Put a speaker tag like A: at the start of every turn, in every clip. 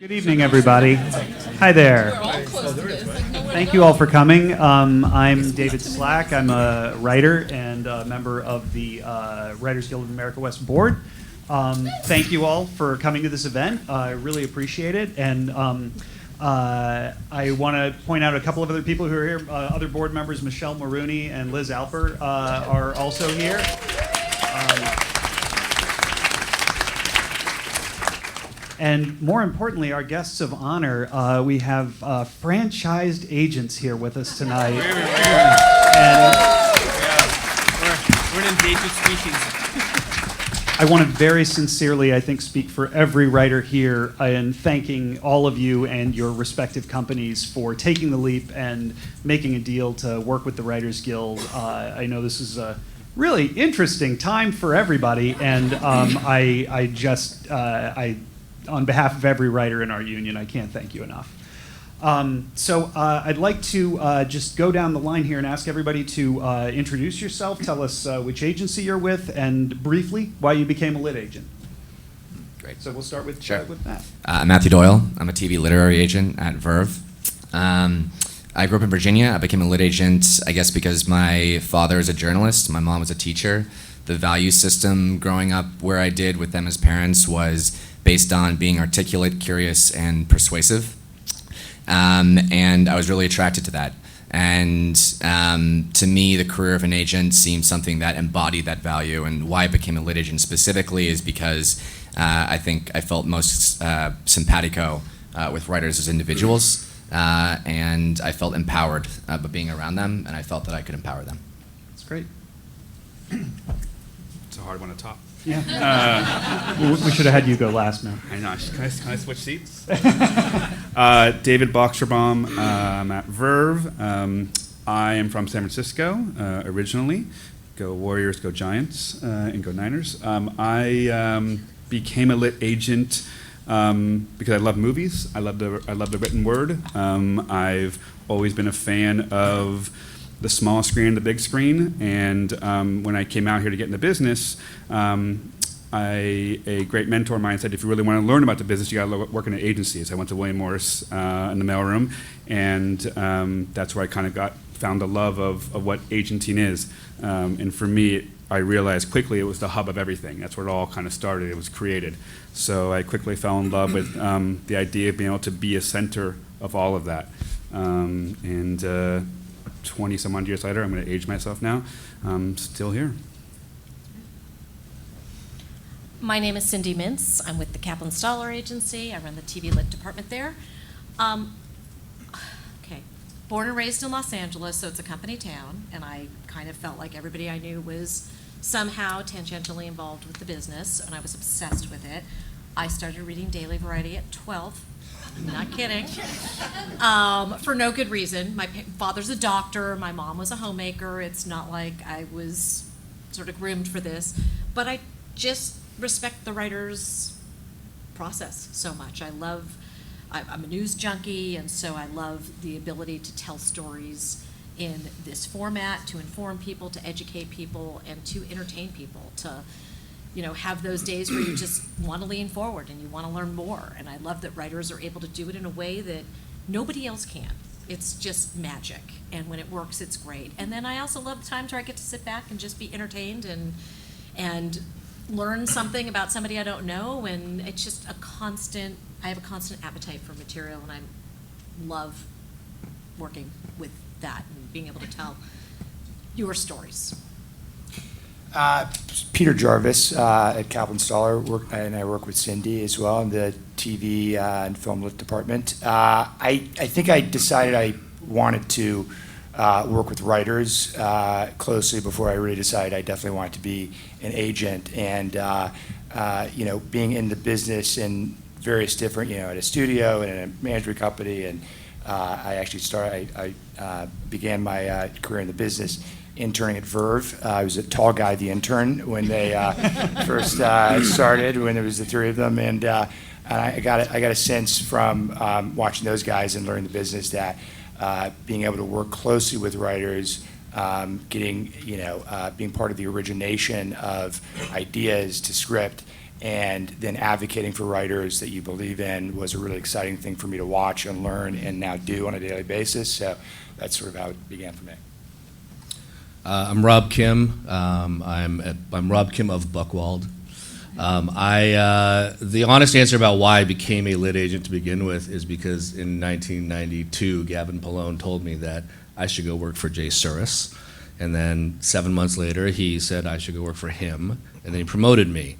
A: Good evening, everybody. Hi there. Thank you all for coming. I'm David Slack. I'm a writer and a member of the Writers Guild of America West Board. Thank you all for coming to this event. I really appreciate it. And I want to point out a couple of other people who are here. Other board members, Michelle Maroney and Liz Alper, are also here. And more importantly, our guests of honor, we have franchised agents here with us tonight.
B: We're an endangered species.
A: I want to very sincerely, I think, speak for every writer here in thanking all of you and your respective companies for taking the leap and making a deal to work with the Writers Guild. I know this is a really interesting time for everybody, and on behalf of every writer in our union, I can't thank you enough. So I'd like to just go down the line here and ask everybody to introduce yourself, tell us which agency you're with, and briefly why you became a lit agent.
C: Great.
A: So we'll start with, with Matt.
C: I'm Matthew Doyle. I'm a TV literary agent at Verve. I grew up in Virginia. I became a lit agent, I guess, because my father is a journalist. My mom was a teacher. The value system growing up where I did with them as parents was based on being articulate, curious, and persuasive. And I was really attracted to that. And to me, the career of an agent seemed something that embodied that value. And why I became a lit agent specifically is because I think I felt most simpatico with writers as individuals. And I felt empowered by being around them, and I felt that I could empower them.
A: That's great.
B: It's a hard one to top.
A: Yeah. We should have had you go last, man.
B: I know. Can I switch seats? David Boxerbaum. I'm at Verve. I am from San Francisco originally. Go Warriors, go Giants, and go Niners. I became a lit agent because I love movies. I love the written word. I've always been a fan of the small screen and the big screen, and when I came out here to get into business, a great mentor of mine said, if you really want to learn about the business, you got to work in an agency. So I went to William Morris in the mailroom, and that's where I kind of found the love of what agenting is. And for me, I realized quickly it was the hub of everything. That's where it all kind of started. It was created. So I quickly fell in love with the idea of being able to be a center of all of that. 20 some odd years later, I'm going to age myself now, I'm still here.
D: My name is Cindy Mintz. I'm with the Kaplan Stahler Agency. I run the TV Lit department there. Okay, born and raised in Los Angeles, so it's a company town, and I kind of felt like everybody I knew was somehow tangentially involved with the business, and I was obsessed with it. I started reading Daily Variety at 12. I'm not kidding. For no good reason. My father's a doctor. My mom was a homemaker. It's not like I was sort of groomed for this. But I just respect the writer's process so much. I'm a news junkie, and so I love the ability to tell stories in this format, to inform people, to educate people, and to entertain people, to have those days where you just want to lean forward and you want to learn more. And I love that writers are able to do it in a way that nobody else can. It's just magic. And when it works, it's great. And then I also love the times where I get to sit back and just be entertained and learn something about somebody I don't know. And it's just I have a constant appetite for material, and I love working with that and being able to tell your stories.
E: Peter Jarvis at Kaplan Stahler, and I work with Cindy as well in the TV and film lit department. I think I decided I wanted to work with writers closely before I really decided I definitely wanted to be an agent. And being in the business in various different, at a studio and in a management company, and I actually began my career in the business interning at Verve. I was a tall guy, the intern, when they first started, when there was the three of them, and I got a sense from watching those guys and learning the business that being able to work closely with writers getting, being part of the origination of ideas to script, and then advocating for writers that you believe in was a really exciting thing for me to watch and learn and now do on a daily basis. So that's sort of how it began for me.
F: I'm Rob Kim. I'm Rob Kim of Buchwald. The honest answer about why I became a lit agent to begin with is because in 1992, Gavin Pallone told me that I should go work for Jay Suris. And then 7 months later, he said I should go work for him, and then he promoted me.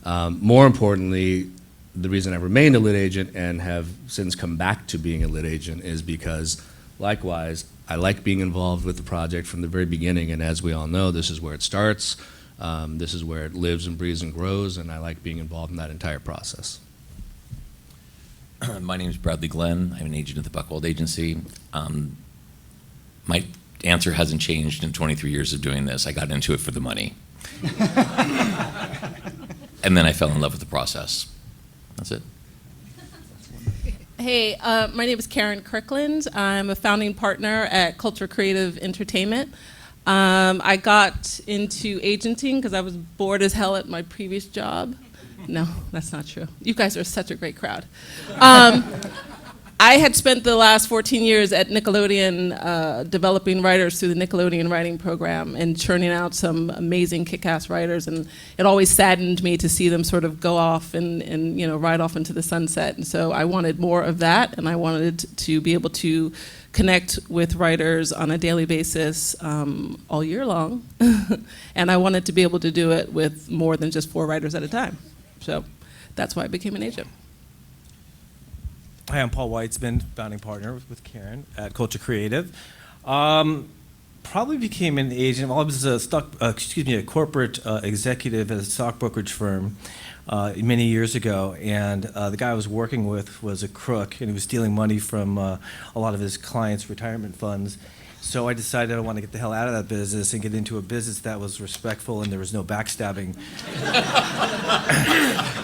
F: More importantly, the reason I remained a lit agent and have since come back to being a lit agent is because, likewise, I like being involved with the project from the very beginning, and as we all know, this is where it starts, this is where it lives and breathes and grows, and I like being involved in that entire process.
G: My name is Bradley Glenn. I'm an agent at the Buchwald Agency. My answer hasn't changed in 23 years of doing this. I got into it for the money. And then I fell in love with the process. That's it.
H: Hey, my name is Karen Kirkland. I'm a founding partner at Culture Creative Entertainment. I got into agenting because I was bored as hell at my previous job. No, that's not true. You guys are such a great crowd. I had spent the last 14 years at Nickelodeon developing writers through the Nickelodeon writing program and churning out some amazing kick-ass writers, and it always saddened me to see them sort of go off and ride off into the sunset. And so I wanted more of that, and I wanted to be able to connect with writers on a daily basis all year long. And I wanted to be able to do it with more than just 4 writers at a time. So that's why I became an agent.
I: Hi, I'm Paul Weitzman, founding partner with Karen at Culture Creative. Probably became an agent. Well, I was a corporate executive at a stock brokerage firm many years ago, and the guy I was working with was a crook, and he was stealing money from a lot of his clients' retirement funds. So I decided I want to get the hell out of that business and get into a business that was respectful and there was no backstabbing.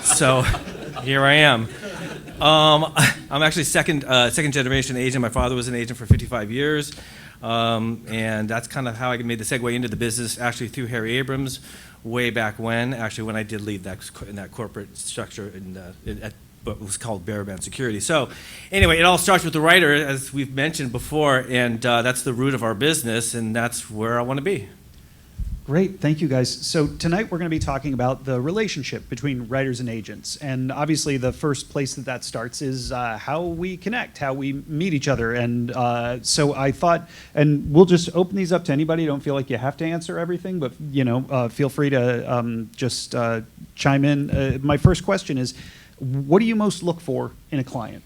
I: So here I am. I'm actually second generation agent. My father was an agent for 55 years. And that's kind of how I made the segue into the business, actually through Harry Abrams way back when I did leave in that corporate structure at what was called Bearman Security. So anyway, it all starts with the writer, as we've mentioned before, and that's the root of our business, and that's where I want to be.
A: Great, thank you guys. So tonight we're going to be talking about the relationship between writers and agents. And obviously the first place that starts is how we connect, how we meet each other. And so I thought, and we'll just open these up to anybody. Don't feel like you have to answer everything, but feel free to just chime in. My first question is, what do you most look for in a client?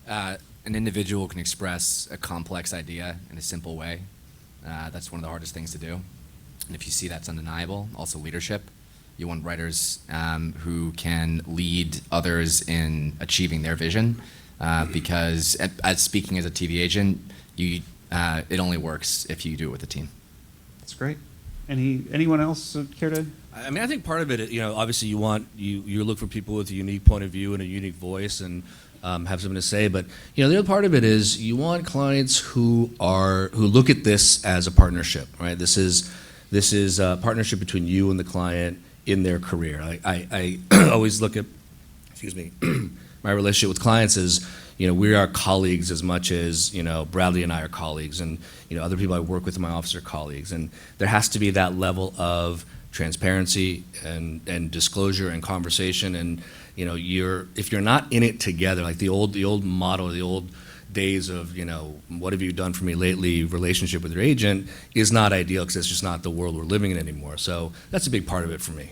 C: An individual can express a complex idea in a simple way. That's one of the hardest things to do. And if you see that's undeniable, also leadership. You want writers who can lead others in achieving their vision, because as speaking as a TV agent, it only works if you do it with a team. That's
A: great. Anyone else care to?
F: I mean, I think part of it, obviously you look for people with a unique point of view and a unique voice and have something to say. But the other part of it is you want clients who look at this as a partnership, right? This is a partnership between you and the client in their career. I always look at, my relationship with clients is, we are colleagues as much as, Bradley and I are colleagues, and, other people I work with in my office are colleagues. And there has to be that level of transparency and disclosure and conversation. And, if you're not in it together, like the old motto, the old days of, what have you done for me lately, relationship with your agent is not ideal because it's just not the world we're living in anymore. So that's a big part of it for me.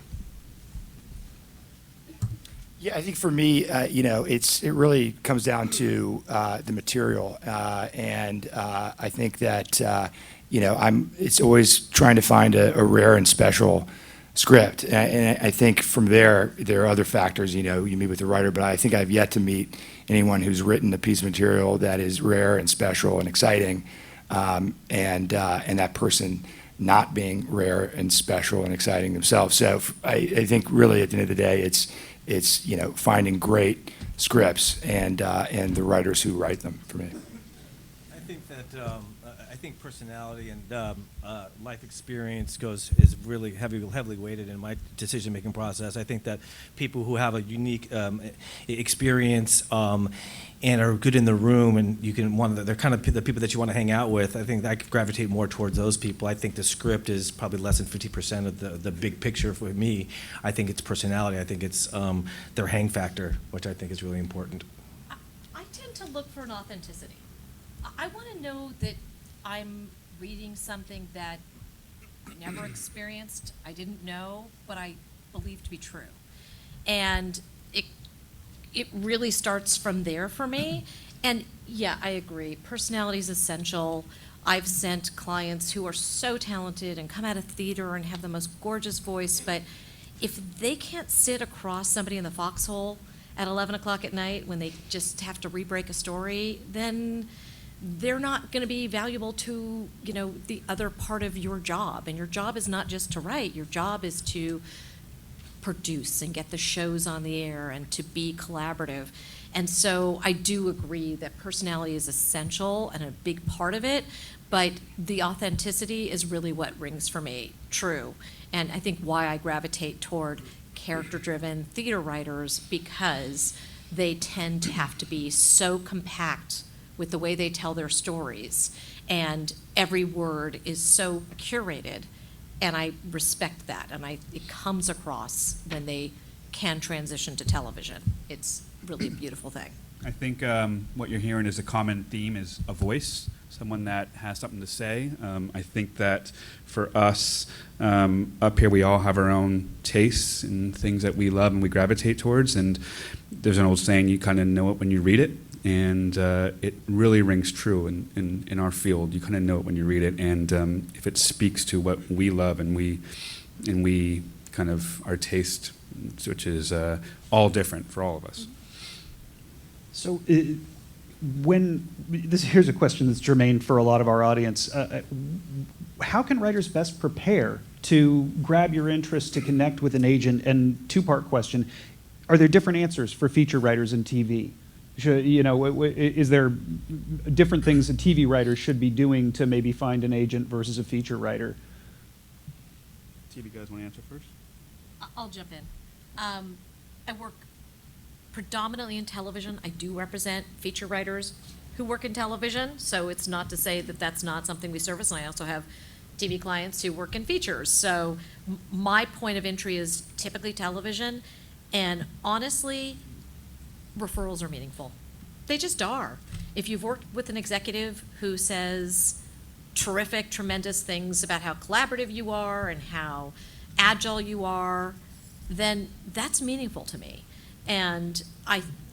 E: Yeah, I think for me, it really comes down to the material, and I think that it's always trying to find a rare and special script, and I think from there are other factors. You meet with the writer, but I think I've yet to meet anyone who's written a piece of material that is rare and special and exciting, and that person not being rare and special and exciting themselves. So I think really at the end of the day, it's finding great scripts and the writers who write them for me.
I: I think think personality and life experience is really heavily weighted in my decision-making process. I think that people who have a unique experience and are good in the room, and they're kind of the people that you want to hang out with. I think I gravitate more towards those people. I think the script is probably less than 50% of the big picture for me. I think it's personality. I think it's their hang factor, which I think is really important.
D: I tend to look for an authenticity. I want to know that I'm reading something that I never experienced, I didn't know, but I believe to be true. And it really starts from there for me. And yeah, I agree. Personality is essential. I've sent clients who are so talented and come out of theater and have the most gorgeous voice, but if they can't sit across somebody in the foxhole at 11 o'clock at night when they just have to re-break a story, then they're not going to be valuable to, the other part of your job. And your job is not just to write. Your job is to produce and get the shows on the air and to be collaborative. And so I do agree that personality is essential and a big part of it, but the authenticity is really what rings for me true. And I think why I gravitate toward character-driven theater writers, because they tend to have to be so compact with the way they tell their stories, and every word is so curated. And I respect that, and it comes across when they can transition to television. It's really a beautiful thing.
B: I think what you're hearing is a common theme is a voice, someone that has something to say. I think that for us up here, we all have our own tastes and things that we love and we gravitate towards. And there's an old saying, you kind of know it when you read it. And it really rings true in our field. You kind of know it when you read it, and if it speaks to what we love and we kind of our taste, which is all different for all of us.
A: So here's a question that's germane for a lot of our audience. How can writers best prepare to grab your interest, to connect with an agent? And two-part question, are there different answers for feature writers and TV? Is there different things a TV writer should be doing to maybe find an agent versus a feature writer?
B: TV guys want to answer first?
D: I'll jump in. I work predominantly in television. I do represent feature writers who work in television, so it's not to say that that's not something we service. And I also have TV clients who work in features. So my point of entry is typically television, and honestly, referrals are meaningful. They just are. If you've worked with an executive who says terrific, tremendous things about how collaborative you are and how agile you are, then that's meaningful to me. And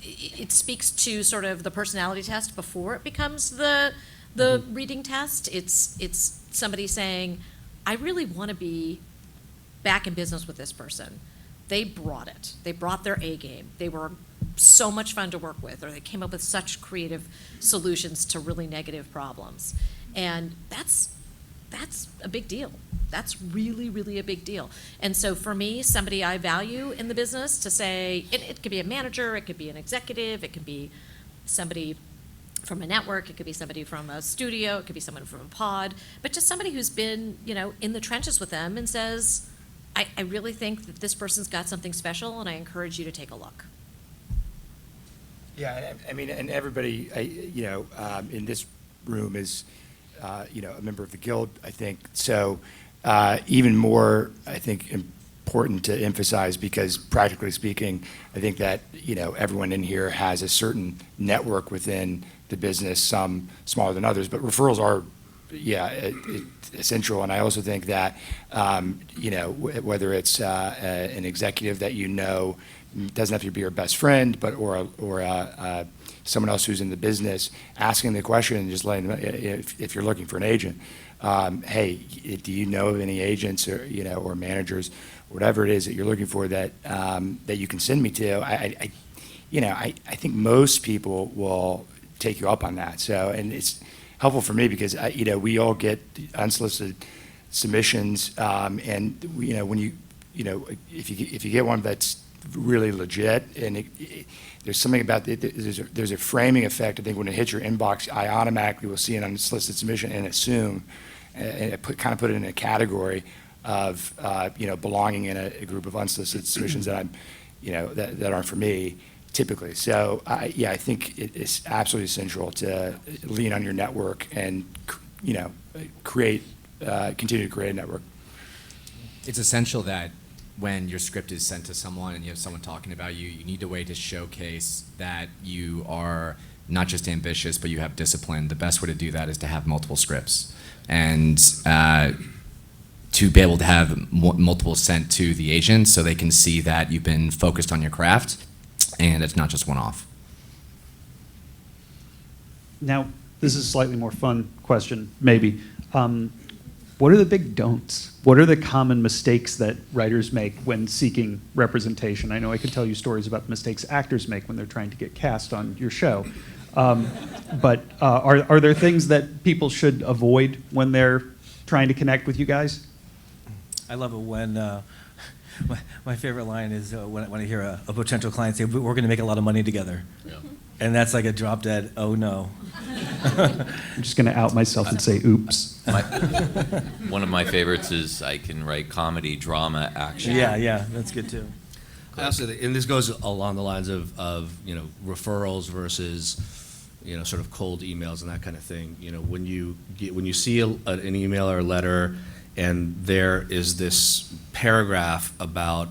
D: it speaks to sort of the personality test before it becomes the reading test. It's somebody saying, I really want to be back in business with this person. They brought it. They brought their A game. They were so much fun to work with, or they came up with such creative solutions to really negative problems. And that's a big deal. That's really, really a big deal. And so for me, somebody I value in the business to say, it could be a manager, it could be an executive, it could be somebody from a network, it could be somebody from a studio, it could be someone from a pod, but just somebody who's been, in the trenches with them and says, I really think that this person's got something special, and I encourage you to take a look.
E: Yeah, I mean, and everybody, in this room is, a member of the Guild, I think. So even more, I think, important to emphasize, because practically speaking, I think that, everyone in here has a certain network within the business, some smaller than others, but referrals are, essential. And I also think that, whether it's an executive that doesn't have to be your best friend, but or someone else who's in the business, asking the question and just letting them, if you're looking for an agent, hey, do you know of any agents or managers, whatever it is that you're looking for that that you can send me to? I think most people will take you up on that. So, and it's helpful for me because we all get unsolicited submissions, and when if you get one that's really legit, and there's something about there's a framing effect. I think when it hits your inbox, I automatically will see an unsolicited submission and assume, and kind of put it in a category of belonging in a group of unsolicited submissions that I'm that aren't for me typically. So I think it's absolutely essential to lean on your network and continue to create a network.
C: It's essential that when your script is sent to someone and you have someone talking about you, you need a way to showcase that you are not just ambitious, but you have discipline. The best way to do that is to have multiple scripts. And to be able to have multiple sent to the agent so they can see that you've been focused on your craft and it's not just one-off.
A: Now, this is a slightly more fun question, maybe. What are the big don'ts? What are the common mistakes that writers make when seeking representation? I know I could tell you stories about the mistakes actors make when they're trying to get cast on your show. But are there things that people should avoid when they're trying to connect with you guys?
I: I love it when my favorite line is when I hear a potential client say, "We're going to make a lot of money together," and that's like a drop dead. Oh no!
A: I'm just going to out myself and say, "Oops."
G: One of my favorites is I can write comedy, drama, action.
I: Yeah, that's good too.
F: Absolutely, and this goes along the lines of referrals versus sort of cold emails and that kind of thing. When you see an email or a letter, and there is this paragraph about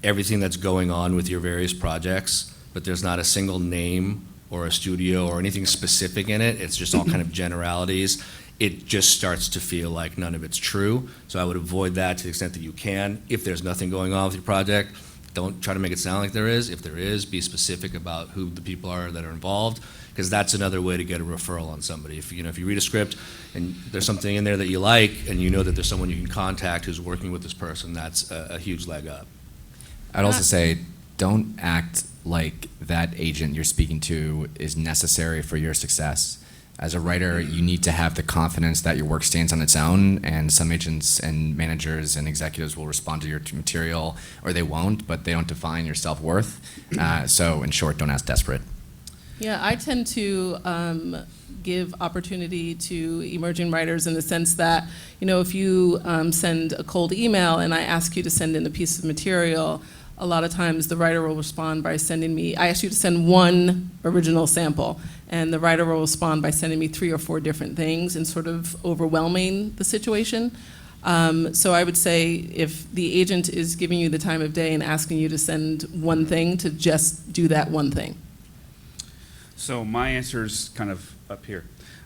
F: everything that's going on with your various projects, but there's not a single name or a studio or anything specific in it. It's just all kind of generalities. It just starts to feel like none of it's true. So I would avoid that to the extent that you can. If there's nothing going on with your project, don't try to make it sound like there is. If there is, be specific about who the people are that are involved, because that's another way to get a referral on somebody. If you read a script and there's something in there that you like, and you know that there's someone you can contact who's working with this person, that's a huge leg up.
C: I'd also say, don't act like that agent you're speaking to is necessary for your success. As a writer, you need to have the confidence that your work stands on its own, and some agents and managers and executives will respond to your material, or they won't, but they don't define your self-worth. So in short, don't act desperate.
H: Yeah, I tend to give opportunity to emerging writers in the sense that, if you send a cold email and I ask you to send in a piece of material, a lot of times the writer will respond by sending me, I ask you to send one original sample, and the writer will respond by sending me 3 or 4 different things and sort of overwhelming the situation. So I would say if the agent is giving you the time of day and asking you to send one thing, to just do that one thing.
B: So my answer is kind of up here.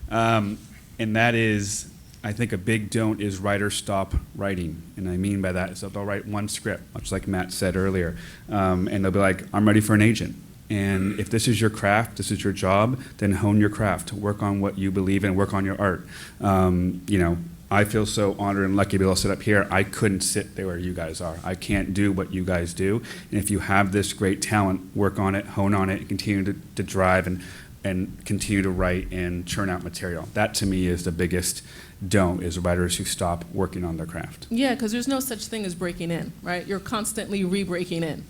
B: And that is, I think a big don't is writers stop writing. And I mean by that is that they'll write one script, much like Matt said earlier. And they'll be like, I'm ready for an agent. And if this is your craft, this is your job, then hone your craft. Work on what you believe in, work on your art. I feel so honored and lucky to be able to sit up here. I couldn't sit there where you guys are. I can't do what you guys do. And if you have this great talent, work on it, hone on it, and continue to drive and continue to write and churn out material. That to me is the biggest don't, is writers who stop working on their craft.
H: Yeah, because there's no such thing as breaking in, right? You're constantly re-breaking in.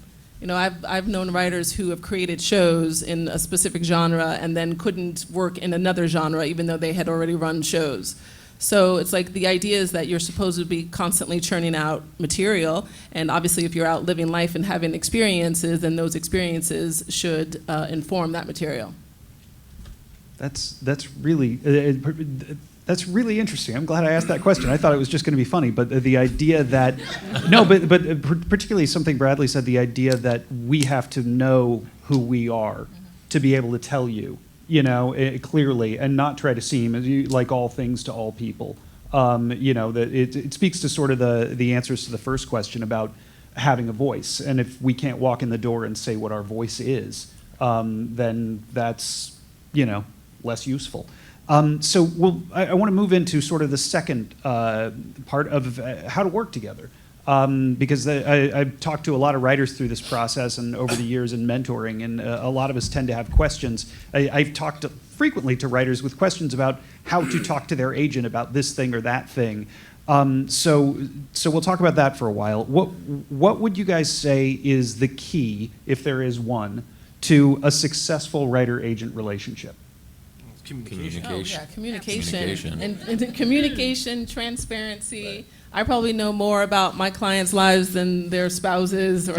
H: I've known writers who have created shows in a specific genre and then couldn't work in another genre even though they had already run shows. So it's like the idea is that you're supposed to be constantly churning out material, and obviously if you're out living life and having experiences, then those experiences should inform that material.
A: That's really interesting. I'm glad I asked that question. I thought it was just going to be funny, but the idea that but particularly something Bradley said, the idea that we have to know who we are to be able to tell you, clearly, and not try to seem like all things to all people. That it speaks to sort of the answers to the first question about having a voice, and if we can't walk in the door and say what our voice is, then that's less useful. I want to move into sort of the second part of how to work together, because I've talked to a lot of writers through this process and over the years in mentoring, and a lot of us tend to have questions. I've talked frequently to writers with questions about how to talk to their agent about this thing or that thing. So we'll talk about that for a while. What would you guys say is the key, if there is one, to a successful writer-agent relationship?
H: Oh, yeah, communication.
G: Communication.
H: And communication, transparency. Right. I probably know more about my clients' lives than their spouses, or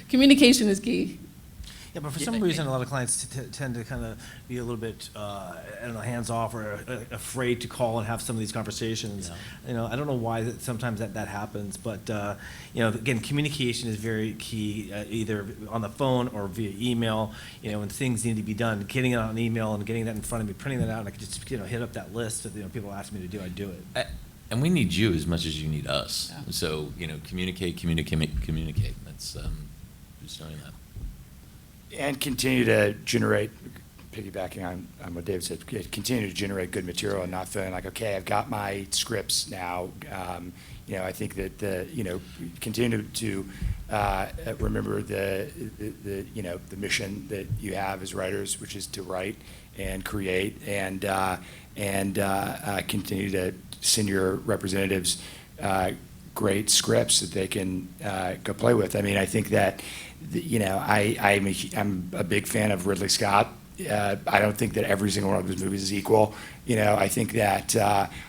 H: communication is key.
I: Yeah, but for some reason, a lot of clients tend to kind of be a little bit, hands off or afraid to call and have some of these conversations. Yeah. I don't know why sometimes that happens, but again, communication is very key, either on the phone or via email. When things need to be done, getting it on email and getting that in front of me, printing that out, and I can just hit up that list that people ask me to do. I do it.
G: And we need you as much as you need us. Yeah. So communicate. That's just knowing that.
E: And continue to generate, piggybacking on what David said, continue to generate good material and not feeling like, okay, I've got my scripts now. I think that continue to remember the mission that you have as writers, which is to write and create, and continue to send your representatives great scripts that they can go play with. I mean, I think that I'm a big fan of Ridley Scott. I don't think that every single one of his movies is equal. I think that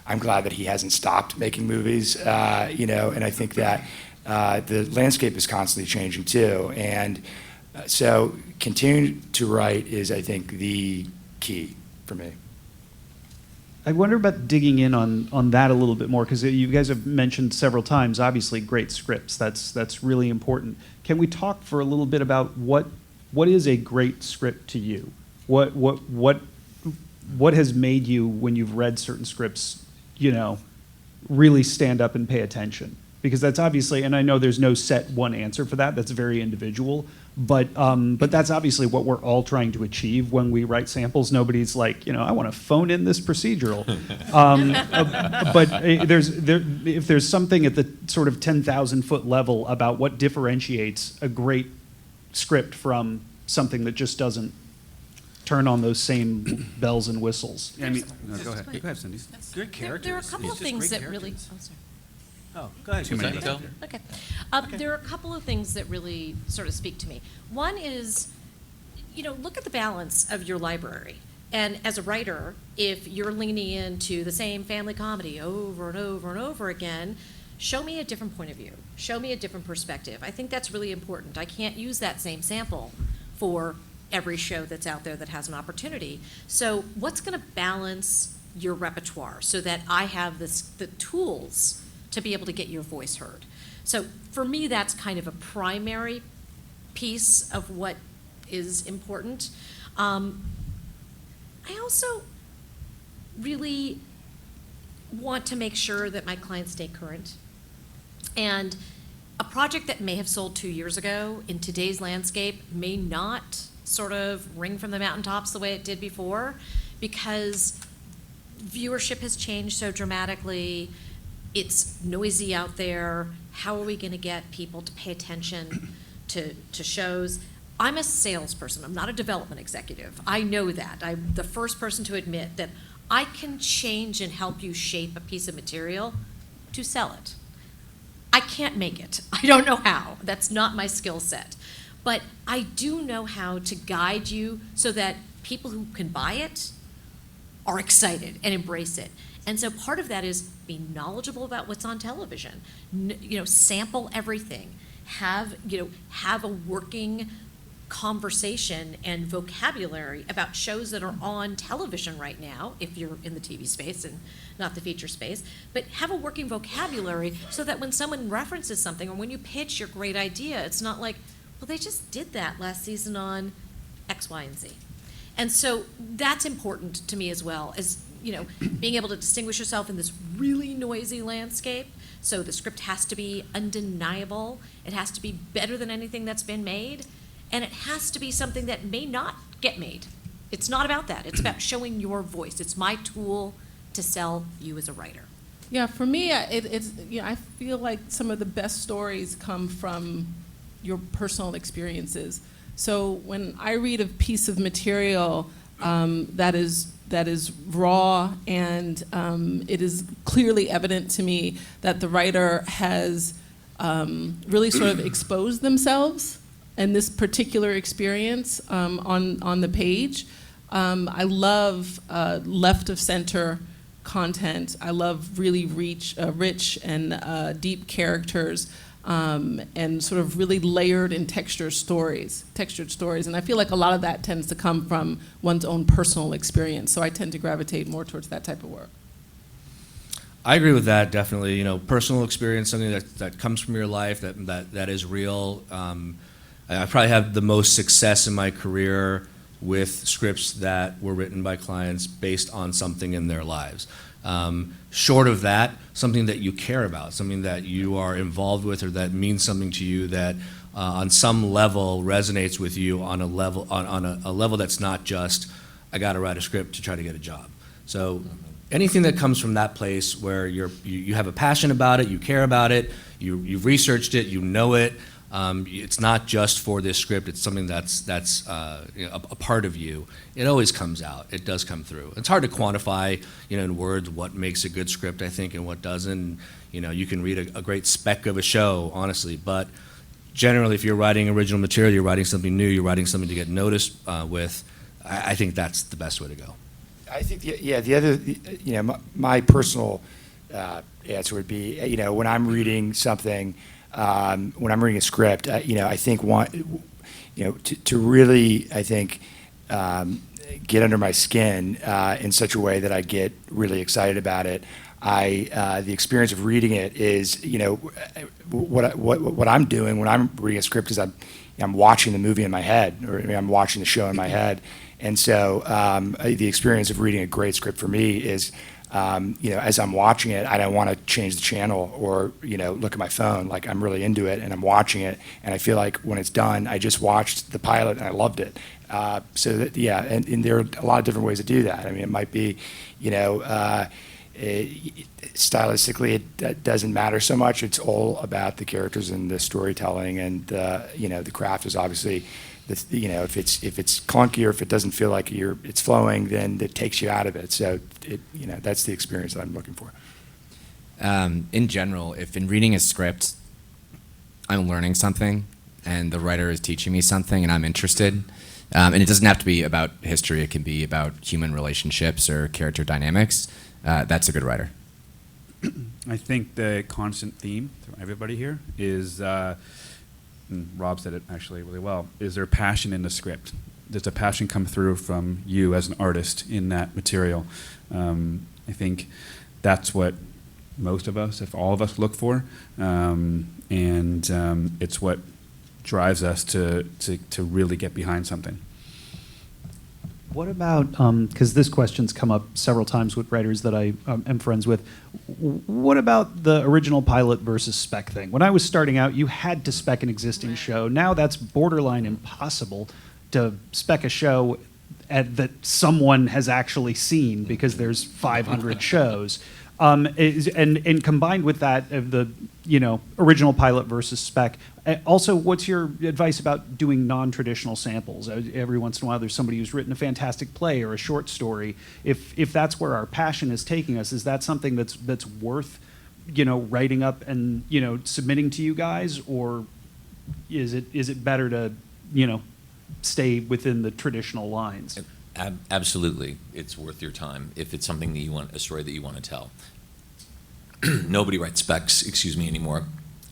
E: I'm glad that he hasn't stopped making movies. And I think that the landscape is constantly changing too. And so continuing to write is, I think, the key for me.
A: I wonder about digging in on that a little bit more, because you guys have mentioned several times, obviously, great scripts. That's really important. Can we talk for a little bit about what is a great script to you? What has made you, when you've read certain scripts, really stand up and pay attention? Because that's obviously, and I know there's no set one answer for that. That's very individual. But that's obviously what we're all trying to achieve when we write samples. Nobody's like, I want to phone in this procedural. But if there's something at the sort of 10,000-foot level about what differentiates a great script from something that just doesn't turn on those same bells and whistles.
B: Yeah, go ahead. Go ahead, Cindy.
I: Great characters.
D: There are a couple of things that really. Oh, sorry.
I: Oh, go ahead.
G: Too many. Go.
D: Okay. There are a couple of things that really sort of speak to me. One is, look at the balance of your library. And as a writer, if you're leaning into the same family comedy over and over and over again, show me a different point of view. Show me a different perspective. I think that's really important. I can't use that same sample for every show that's out there that has an opportunity. So what's going to balance your repertoire so that I have the tools to be able to get your voice heard? So for me, that's kind of a primary piece of what is important. I also really want to make sure that my clients stay current. And a project that may have sold 2 years ago in today's landscape may not sort of ring from the mountaintops the way it did before, because viewership has changed so dramatically. It's noisy out there. How are we going to get people to pay attention to shows? I'm a salesperson. I'm not a development executive. I know that. I'm the first person to admit that I can change and help you shape a piece of material to sell it. I can't make it. I don't know how. That's not my skill set. But I do know how to guide you so that people who can buy it are excited and embrace it. And so part of that is be knowledgeable about what's on television. Sample everything. Have a working conversation and vocabulary about shows that are on television right now, if you're in the TV space and not the feature space. But have a working vocabulary so that when someone references something or when you pitch your great idea, it's not like, well, they just did that last season on X, Y, and Z. And so that's important to me as well, as being able to distinguish yourself in this really noisy landscape. So the script has to be undeniable. It has to be better than anything that's been made. And it has to be something that may not get made. It's not about that. It's about showing your voice. It's my tool to sell you as a writer.
H: Yeah, for me, I feel like some of the best stories come from your personal experiences. So when I read a piece of material that is raw, and it is clearly evident to me that the writer has really sort of exposed themselves in this particular experience on the page. I love left of center content. I love really rich and deep characters, and sort of really layered and textured stories. And I feel like a lot of that tends to come from one's own personal experience. So I tend to gravitate more towards that type of work.
F: I agree with that, definitely. You know, personal experience, something that comes from your life, that is real. I probably have the most success in my career with scripts that were written by clients based on something in their lives. Short of that, something that you care about, something that you are involved with, or that means something to you, that on some level resonates with you on a level a level that's not just, I got to write a script to try to get a job. So anything that comes from that place where you have a passion about it, you care about it, you've researched it, you know it. It's not just for this script. It's something that's a part of you. It always comes out. It does come through. It's hard to quantify, in words, what makes a good script, I think, and what doesn't. You can read a great spec of a show, honestly, but generally, if you're writing original material, you're writing something new, you're writing something to get noticed with. I think that's the best way to go.
E: I think, the other, my personal answer would be, when I'm reading something. When I'm reading a script, I think to really, I think, get under my skin in such a way that I get really excited about it. The experience of reading it is, what I'm doing when I'm reading a script is I'm watching the movie in my head, or I'm watching the show in my head, and so the experience of reading a great script for me is. As I'm watching it, I don't want to change the channel or, look at my phone. Like, I'm really into it and I'm watching it, and I feel like when it's done, I just watched the pilot and I loved it. And there are a lot of different ways to do that. I mean, it might be, stylistically, it doesn't matter so much. It's all about the characters and the storytelling, and the craft is obviously. If it's clunky or if it doesn't feel like it's flowing, then it takes you out of it. So that's the experience that I'm looking for.
C: In general, if in reading a script, I'm learning something and the writer is teaching me something and I'm interested, and it doesn't have to be about history. It can be about human relationships or character dynamics. That's a good writer.
B: I think the constant theme for everybody here is. And Rob said it actually really well, is there passion in the script? Does a passion come through from you as an artist in that material? I think that's what most of us, if all of us, look for, and it's what drives us to really get behind something.
A: What about, because this question's come up several times with writers that I am friends with, what about the original pilot versus spec thing? When I was starting out, you had to spec an existing show. Now that's borderline impossible to spec a show that someone has actually seen because there's 500 shows. And combined with that, of the original pilot versus spec. Also, what's your advice about doing non-traditional samples? Every once in a while, there's somebody who's written a fantastic play or a short story. If that's where our passion is taking us, is that something that's worth writing up and submitting to you guys, or is it better to stay within the traditional lines?
G: Absolutely, it's worth your time if it's something that you want, a story that you want to tell. Nobody writes specs, anymore.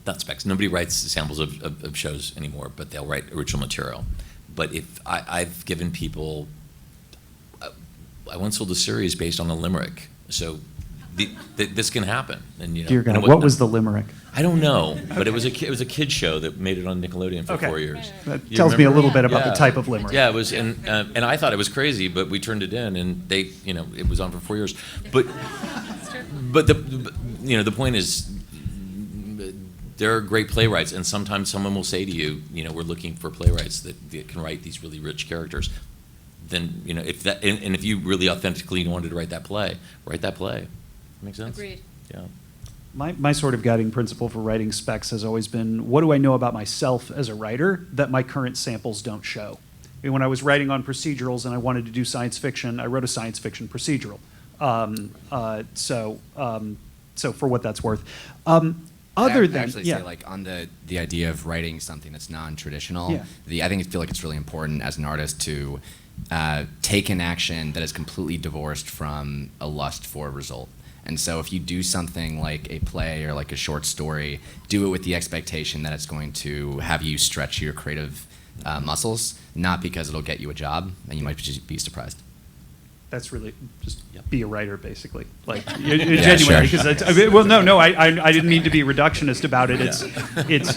G: Not specs. Nobody writes samples of shows anymore, but they'll write original material. But if I've given people, I once sold a series based on a limerick, so this can happen. And
A: Dear God, what was the limerick?
G: I don't know, but it was a kid show that made it on Nickelodeon for 4 years.
A: That tells me a little bit about the type of limerick.
G: Yeah, it was, and I thought it was crazy, but we turned it in, and they, it was on for 4 years. But the point is, there are great playwrights, and sometimes someone will say to you, we're looking for playwrights that can write these really rich characters. Then, if you really authentically wanted to write that play. Make sense?
D: Agreed.
G: Yeah.
A: My sort of guiding principle for writing specs has always been, what do I know about myself as a writer that my current samples don't show? When I was writing on procedurals and I wanted to do science fiction, I wrote a science fiction procedural. So for what that's worth. Other
C: I'd
A: than,
C: actually
A: yeah.
C: say, like, on the idea of writing something that's non-traditional,
A: Yeah.
C: I feel like it's really important as an artist to take an action that is completely divorced from a lust for a result. And so if you do something like a play or like a short story, do it with the expectation that it's going to have you stretch your creative muscles, not because it'll get you a job, and you might just be surprised.
A: That's really just
C: Yep.
A: be a writer, basically. Like
C: Yeah,
A: genuinely,
C: sure.
A: because I didn't mean to be reductionist about it. It's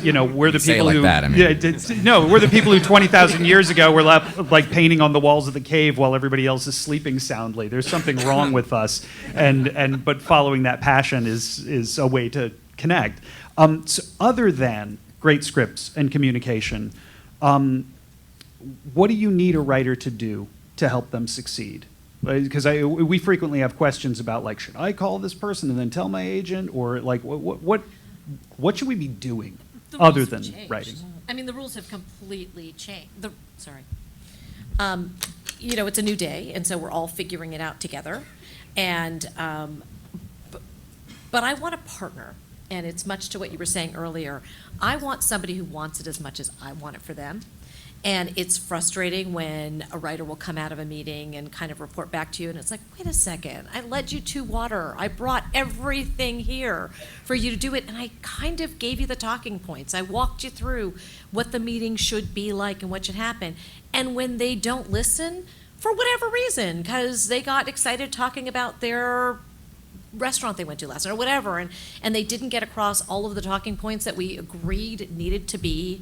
A: we're the
C: Say it
A: people
C: like
A: who
C: that, I mean.
A: we're the people who 20,000 years ago were left like painting on the walls of the cave while everybody else is sleeping soundly. There's something wrong with us, but following that passion is a way to connect. So other than great scripts and communication, what do you need a writer to do to help them succeed? Because we frequently have questions about, like, should I call this person and then tell my agent, or like what should we be doing
D: The
A: other
D: rules
A: than
D: have changed.
A: writing?
D: I mean, the rules have completely changed. It's a new day, and so we're all figuring it out together. And but I want a partner, and it's much to what you were saying earlier. I want somebody who wants it as much as I want it for them. And it's frustrating when a writer will come out of a meeting and kind of report back to you, and it's like, wait a second, I led you to water. I brought everything here for you to do it, and I kind of gave you the talking points. I walked you through what the meeting should be like and what should happen. And when they don't listen, for whatever reason, because they got excited talking about their restaurant they went to last night or whatever, and they didn't get across all of the talking points that we agreed needed to be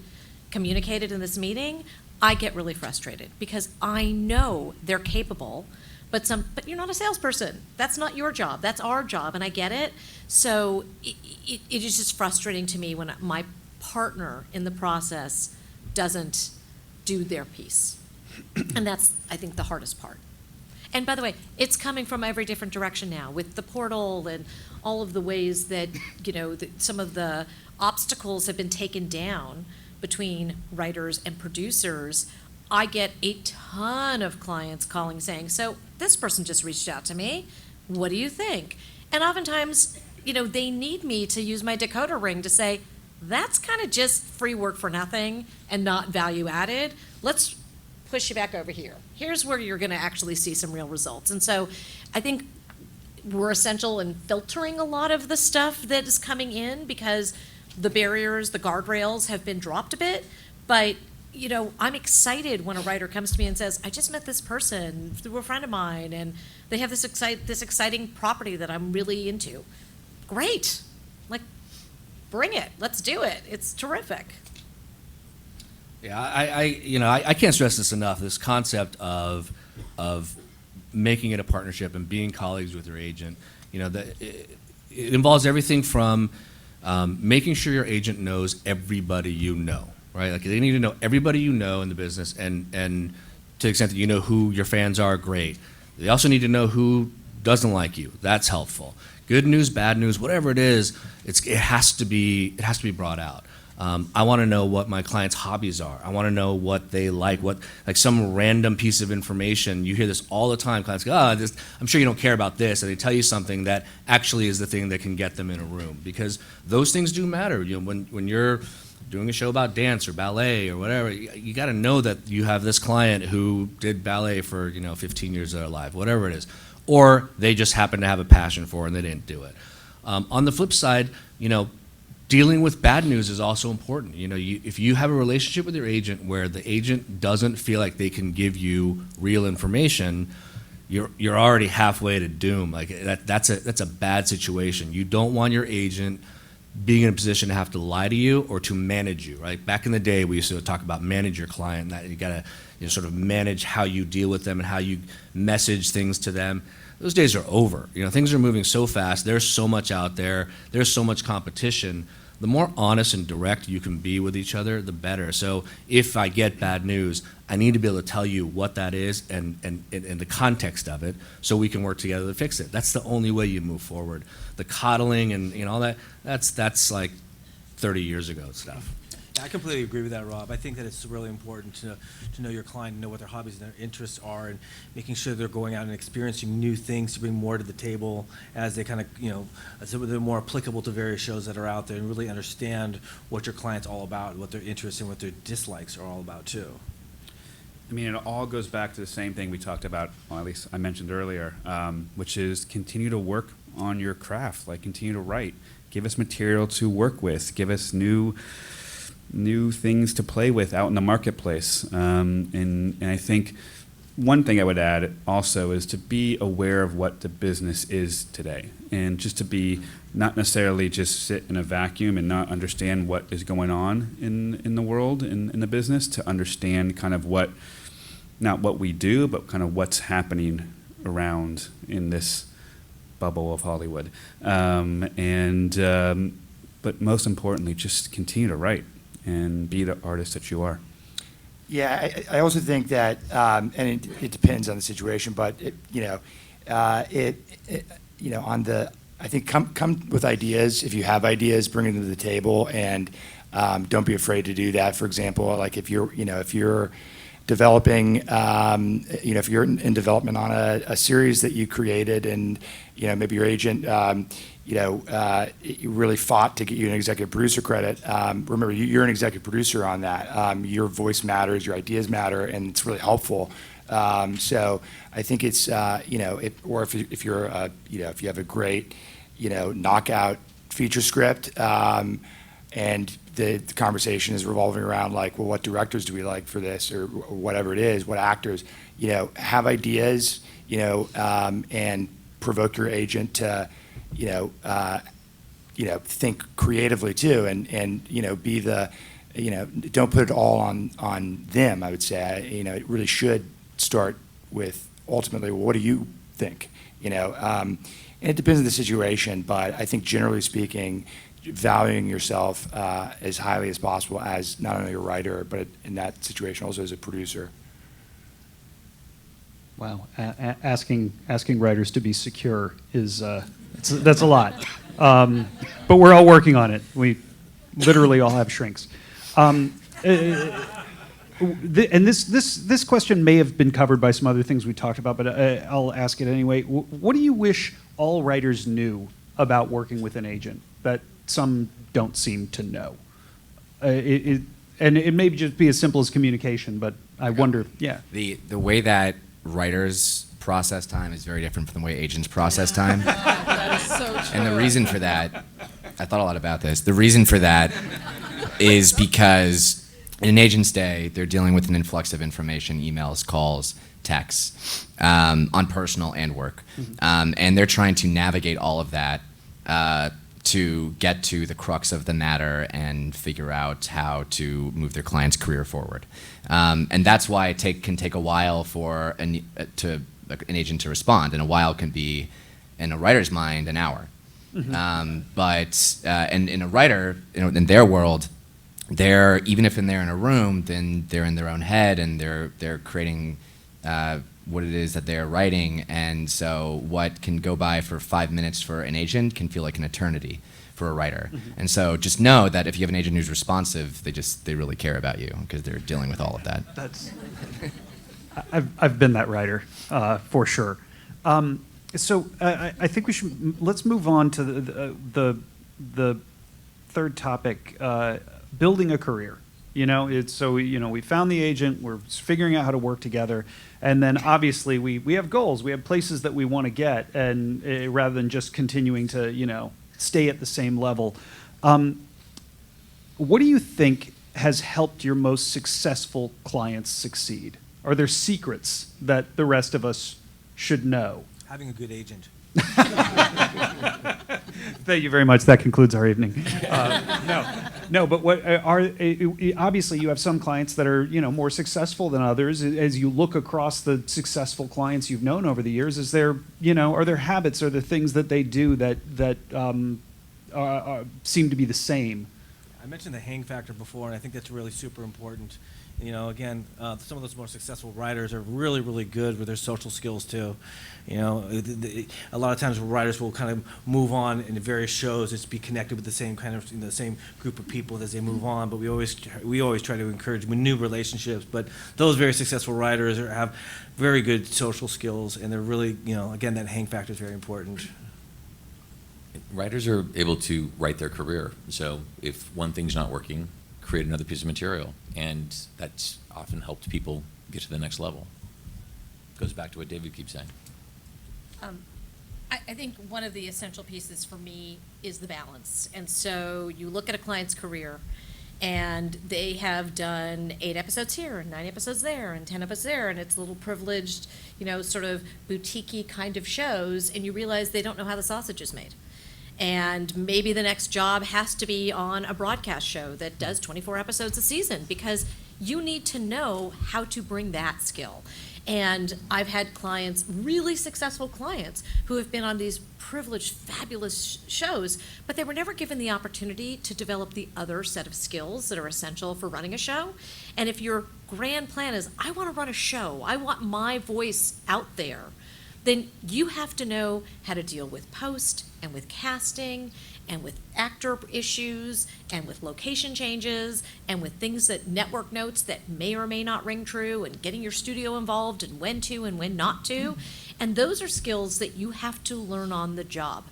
D: communicated in this meeting, I get really frustrated because I know they're capable, but you're not a salesperson. That's not your job. That's our job, and I get it. So it is just frustrating to me when my partner in the process doesn't do their piece. And that's, I think, the hardest part. And by the way, it's coming from every different direction now with the portal and all of the ways that, some of the obstacles have been taken down between writers and producers. I get a ton of clients calling saying, so this person just reached out to me. What do you think? And oftentimes, they need me to use my decoder ring to say, that's kind of just free work for nothing and not value added. Let's push you back over here. Here's where you're going to actually see some real results. And so I think we're essential in filtering a lot of the stuff that is coming in because the barriers, the guardrails have been dropped a bit, but I'm excited when a writer comes to me and says, I just met this person through a friend of mine, and they have this exciting property that I'm really into. Great. Like, bring it. Let's do it. It's terrific.
F: Yeah, I can't stress this enough. This concept of making it a partnership and being colleagues with your agent. It involves everything from making sure your agent knows everybody you know, right? Like, they need to know everybody you know in the business, and to the extent that you know who your fans are, great. They also need to know who doesn't like you. That's helpful. Good news, bad news, whatever it is, it has to be brought out. I want to know what my clients' hobbies are. I want to know what they like, some random piece of information. You hear this all the time. Clients go, I'm sure you don't care about this, and they tell you something that actually is the thing that can get them in a room, because those things do matter. When you're doing a show about dance or ballet or whatever, you got to know that you have this client who did ballet for 15 years of their life, whatever it is, or they just happen to have a passion for it and they didn't do it. On the flip side, dealing with bad news is also important. If you have a relationship with your agent where the agent doesn't feel like they can give you real information, you're already halfway to doom. Like, that's a bad situation. You don't want your agent being in a position to have to lie to you or to manage you, right? Back in the day, we used to talk about manage your client, that you got to sort of manage how you deal with them and how you message things to them. Those days are over. Things are moving so fast. There's so much out there. There's so much competition. The more honest and direct you can be with each other, the better. So if I get bad news, I need to be able to tell you what that is and the context of it so we can work together to fix it. That's the only way you move forward. The coddling and all that, that's like 30 years ago stuff.
I: I completely agree with that, Rob. I think that it's really important to know your client, and know what their hobbies and their interests are, and making sure they're going out and experiencing new things to bring more to the table as they kind of, as they're more applicable to various shows that are out there, and really understand what your client's all about, what their interests and what their dislikes are all about too.
B: I mean, it all goes back to the same thing we talked about, or at least I mentioned earlier, which is continue to work on your craft, like continue to write. Give us material to work with. Give us new things to play with out in the marketplace. And I think one thing I would add also is to be aware of what the business is today, and just to be not necessarily just sit in a vacuum and not understand what is going on in the world, in the business, to understand kind of what, not what we do, but kind of what's happening around in this bubble of Hollywood. But most importantly, just continue to write and be the artist that you are.
E: Yeah, I also think that, and it depends on the situation, but I think come with ideas. If you have ideas, bring them to the table, and don't be afraid to do that. For example, like if you're developing, if you're in development on a series that you created, and maybe your agent, you really fought to get you an executive producer credit. Remember, you're an executive producer on that. Your voice matters, your ideas matter, and it's really helpful. So I think it's, or if you have a great, knockout feature script, and the conversation is revolving around like, well, what directors do we like for this, or whatever it is, what actors, have ideas, and provoke your agent to, think creatively too, and be the, don't put it all on them. I would say, it really should start with ultimately, well, what do you think? And it depends on the situation, but I think generally speaking, valuing yourself as highly as possible as not only a writer, but in that situation also as a producer.
A: Wow, asking writers to be secure is that's a lot, but we're all working on it. We literally all have shrinks. And this question may have been covered by some other things we talked about, but I'll ask it anyway. What do you wish all writers knew about working with an agent that some don't seem to know? And it may just be as simple as communication, but I wonder, yeah.
C: The way that writers process time is very different from the way agents process time.
H: That is so true.
C: And the reason for that, I thought a lot about this. The reason for that is because in an agent's day, they're dealing with an influx of information, emails, calls, texts, on personal and work. And they're trying to navigate all of that to get to the crux of the matter and figure out how to move their client's career forward. And that's why it can take a while for an agent to respond, and a while can be, in a writer's mind, an hour. But in a writer, in their world, even if they're in a room, then they're in their own head, and they're creating what it is that they're writing. And so what can go by for 5 minutes for an agent can feel like an eternity for a writer. And so just know that if you have an agent who's responsive, they really care about you, because they're dealing with all of that.
A: I've been that writer, for sure. So I think let's move on to the third topic, building a career. We found the agent, we're figuring out how to work together, and then obviously we have goals, we have places that we want to get, and rather than just continuing to, stay at the same level. What do you think has helped your most successful clients succeed? Are there secrets that the rest of us should know?
I: Having a good agent.
A: Thank you very much. That concludes our evening. No, but what obviously you have some clients that are more successful than others. As you look across the successful clients you've known over the years, are there habits, or the things that they do that seem to be the same?
I: I mentioned the hang factor before, and I think that's really super important. You know, again, some of those more successful writers are really, really good with their social skills too. You know, a lot of times writers will kind of move on in various shows, just be connected with the same kind of, the same group of people as they move on. But we always try to encourage new relationships. But those very successful writers have very good social skills, and they're really, you know, again, that hang factor is very important.
G: Writers are able to write their career. So if one thing's not working, create another piece of material. And that's often helped people get to the next level. Goes back to what David keeps saying.
D: I think one of the essential pieces for me is the balance. And so you look at a client's career, and they have done 8 episodes here, and 9 episodes there, and 10 episodes there, and it's little privileged, you know, sort of boutique-y kind of shows, and you realize they don't know how the sausage is made. And maybe the next job has to be on a broadcast show that does 24 episodes a season, because you need to know how to bring that skill. And I've had clients, really successful clients, who have been on these privileged, fabulous shows, but they were never given the opportunity to develop the other set of skills that are essential for running a show. And if your grand plan is, I want to run a show, I want my voice out there, then you have to know how to deal with post and with casting and with actor issues and with location changes and with things that network notes that may or may not ring true, and getting your studio involved and when to and when not to. And those are skills that you have to learn on the job.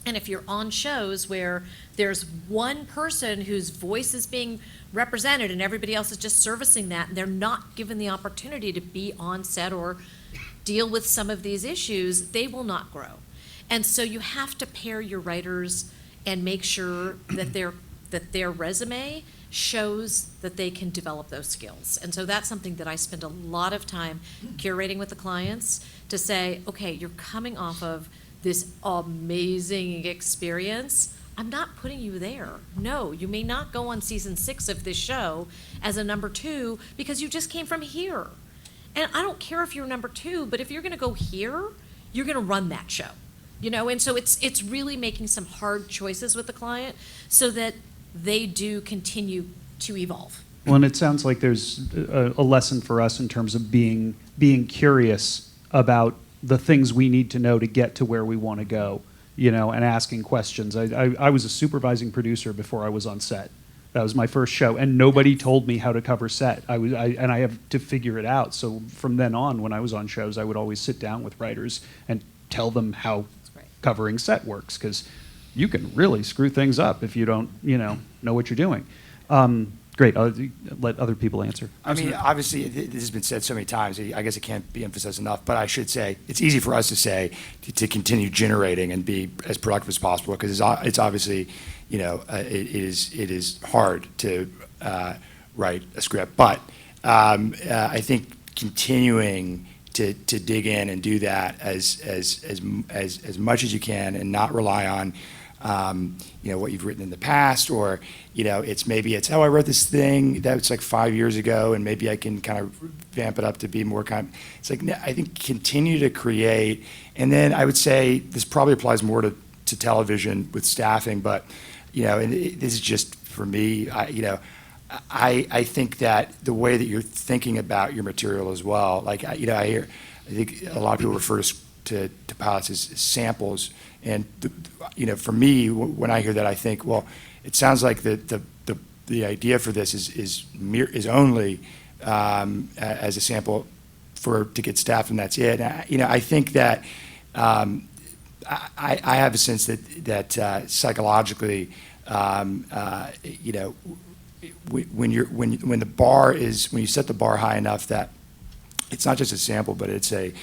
D: And if you're on shows where there's one person whose voice is being represented and everybody else is just servicing that, and they're not given the opportunity to be on set or deal with some of these issues, they will not grow. And so you have to pair your writers and make sure that their resume shows that they can develop those skills. And so that's something that I spend a lot of time curating with the clients, to say, okay, you're coming off of this amazing experience. I'm not putting you there. No, you may not go on season 6 of this show as a number 2 because you just came from here. And I don't care if you're number 2, but if you're going to go here, you're going to run that show. You know, and so it's really making some hard choices with the client so that they do continue to evolve.
A: Well, and it sounds like there's a lesson for us in terms of being curious about the things we need to know to get to where we want to go, you know, and asking questions. I was a supervising producer before I was on set. That was my first show, and nobody told me how to cover set. And I have to figure it out. So from then on, when I was on shows, I would always sit down with writers and tell them how covering set works, because you can really screw things up if you don't, you know what you're doing. Great. I'll let other people answer.
E: I mean, obviously, this has been said so many times. I guess it can't be emphasized enough. But I should say, it's easy for us to say to continue generating and be as productive as possible, because it's obviously, you know, it is hard to write a script. But I think continuing to dig in and do that as much as you can, and not rely on you know, what you've written in the past, or, you know, oh, I wrote this thing that was like 5 years ago, and maybe I can kind of vamp it up to be more it's like, I think continue to create. And then I would say this probably applies more to television with staffing, but, you know, and this is just for me, I think that the way that you're thinking about your material as well, like, you know, I think a lot of people refer to pilots as samples. And, you know, for me, when I hear that, I think, well, it sounds like the idea for this is only as a sample to get staff, and that's it. You know, I think that I have a sense that psychologically, you know, when you set the bar high enough that it's not just a sample, but it's an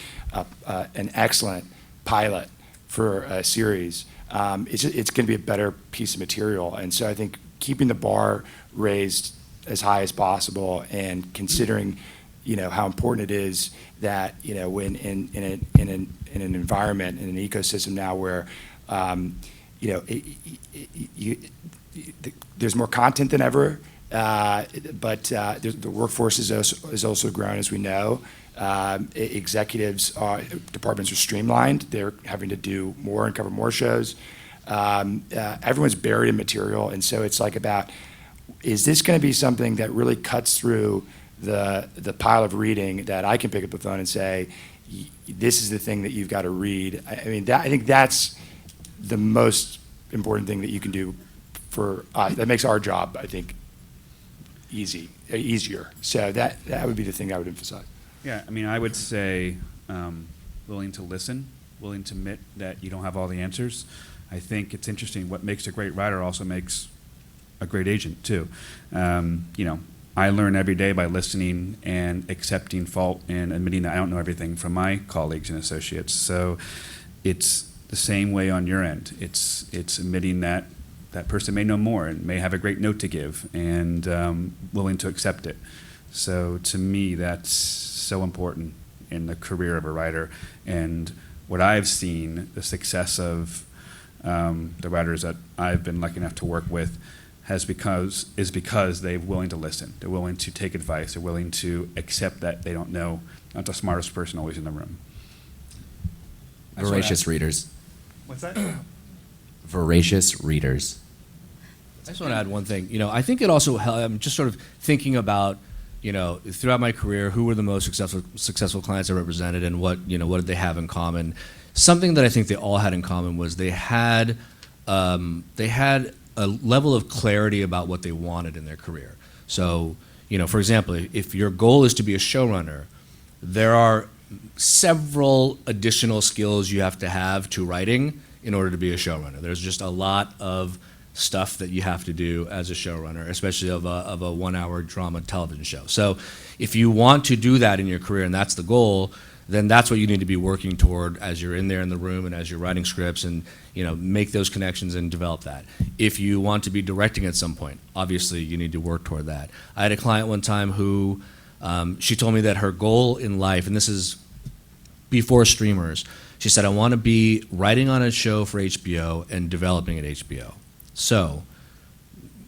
E: excellent pilot for a series, it's going to be a better piece of material. And so I think keeping the bar raised as high as possible, and considering, you know, how important it is that, you know, when in an environment, in an ecosystem now where, you know, there's more content than ever, but the workforce is also grown, as we know. Executives, departments are streamlined. They're having to do more and cover more shows. Everyone's buried in material, and so it's like about, is this going to be something that really cuts through the pile of reading that I can pick up the phone and say, this is the thing that you've got to read. I mean, I think that's the most important thing that you can do for us. That makes our job, I think, easier. So that would be the thing I would emphasize.
B: Yeah, I mean, I would say willing to listen, willing to admit that you don't have all the answers. I think it's interesting. What makes a great writer also makes a great agent, too. I learn every day by listening and accepting fault and admitting that I don't know everything from my colleagues and associates. So it's the same way on your end. It's admitting that that person may know more and may have a great note to give and willing to accept it. So to me, that's so important in the career of a writer. And what I've seen, the success of the writers that I've been lucky enough to work with is because they're willing to listen. They're willing to take advice. They're willing to accept that they don't know, not the smartest person always in the room.
C: Voracious readers.
A: What's that?
C: Voracious readers.
F: I just want to add one thing. I think it also I'm just sort of thinking about, throughout my career, who were the most successful clients I represented, and what did they have in common? Something that I think they all had in common was they had a level of clarity about what they wanted in their career. So, for example, if your goal is to be a showrunner, there are several additional skills you have to writing in order to be a showrunner. There's just a lot of stuff that you have to do as a showrunner, especially of a 1-hour drama television show. So if you want to do that in your career and that's the goal, then that's what you need to be working toward as you're in there in the room and as you're writing scripts, and make those connections and develop that. If you want to be directing at some point, obviously you need to work toward that. I had a client one time who she told me that her goal in life, and this is before streamers, she said, I want to be writing on a show for HBO and developing at HBO. So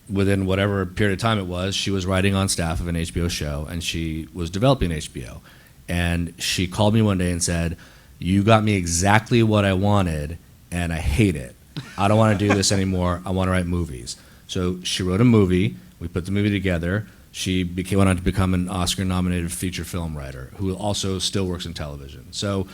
F: within whatever period of time it was, she was writing on staff of an HBO show and she was developing HBO. And she called me one day and said, you got me exactly what I wanted, and I hate it. I don't want to do this anymore. I want to write movies. So she wrote a movie. We put the movie together. She went on to become an Oscar-nominated feature film writer who also still works in television. So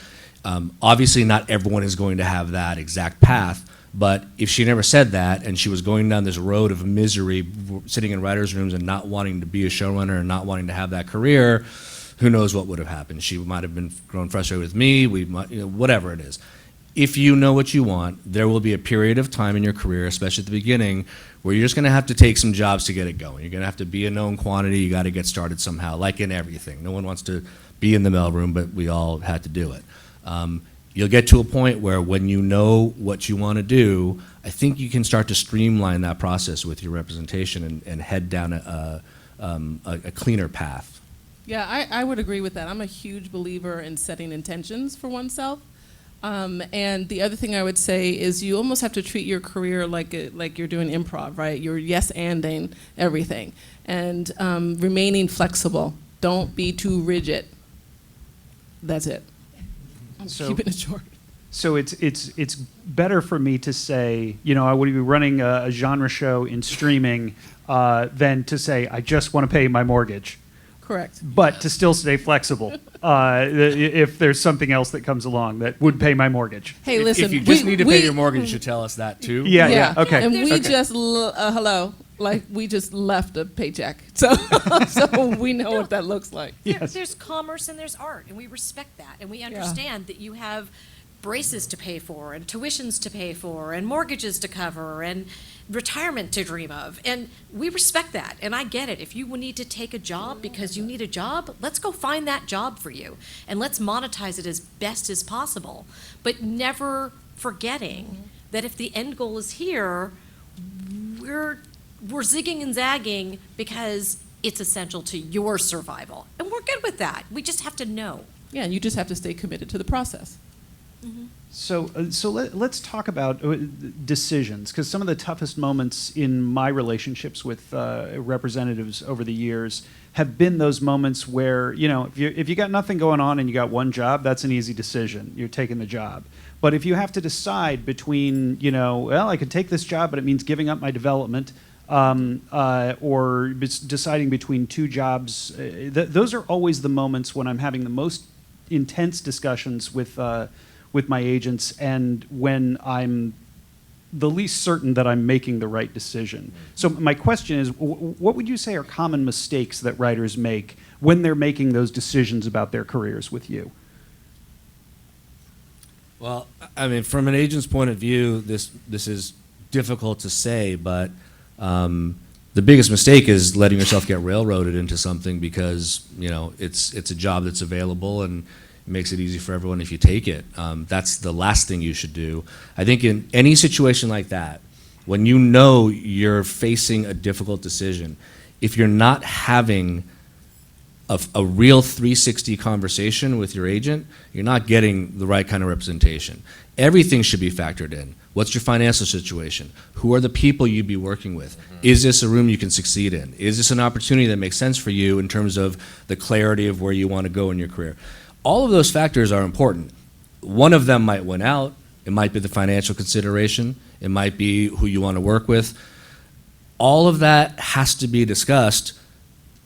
F: obviously not everyone is going to have that exact path, but if she never said that and she was going down this road of misery, sitting in writers' rooms and not wanting to be a showrunner and not wanting to have that career, who knows what would have happened. She might have been grown frustrated with me, whatever it is. If you know what you want, there will be a period of time in your career, especially at the beginning, where you're just going to have to take some jobs to get it going. You're going to have to be a known quantity. You got to get started somehow, like in everything. No one wants to be in the mailroom, but we all had to do it. You'll get to a point where when you know what you want to do, I think you can start to streamline that process with your representation and head down a cleaner path.
H: Yeah, I would agree with that. I'm a huge believer in setting intentions for oneself. And the other thing I would say is you almost have to treat your career like you're doing improv, right? You're yes-anding everything. And remaining flexible. Don't be too rigid. That's it. I'm keeping it short.
A: So it's better for me to say, I would be running a genre show in streaming than to say, I just want to pay my mortgage.
H: Correct.
A: But to still stay flexible if there's something else that comes along that would pay my mortage.
H: Hey, listen.
F: If you just need to pay your mortgage, you should tell us that too.
A: Yeah. Okay.
H: And we
A: okay.
H: just, we just left a paycheck. So we know what that looks like.
A: Yes.
D: There's commerce and there's art, and we respect that, and we understand that you have braces to pay for, and tuitions to pay for, and mortgages to cover, and retirement to dream of. And we respect that, and I get it. If you need to take a job because you need a job, let's go find that job for you, and let's monetize it as best as possible. But never forgetting that if the end goal is here, we're zigging and zagging because it's essential to your survival. And we're good with that. We just have to know.
H: Yeah, and you just have to stay committed to the process.
D: Mm-hmm.
A: So let's talk about decisions, because some of the toughest moments in my relationships with representatives over the years have been those moments where, if you got nothing going on and you got one job, that's an easy decision. You're taking the job. But if you have to decide between, I could take this job, but it means giving up my development, or deciding between two jobs. Those are always the moments when I'm having the most intense discussions with my agents, and when I'm the least certain that I'm making the right decision. So my question is, what would you say are common mistakes that writers make when they're making those decisions about their careers with you?
F: Well, I mean, from an agent's point of view, this is difficult to say, but the biggest mistake is letting yourself get railroaded into something because, you know, it's a job that's available and it makes it easy for everyone if you take it. That's the last thing you should do. I think in any situation like that, when you know you're facing a difficult decision, if you're not having a real 360 conversation with your agent, you're not getting the right kind of representation. Everything should be factored in. What's your financial situation? Who are the people you'd be working with? Is this a room you can succeed in? Is this an opportunity that makes sense for you in terms of the clarity of where you want to go in your career? All of those factors are important. One of them might win out. It might be the financial consideration. It might be who you want to work with. All of that has to be discussed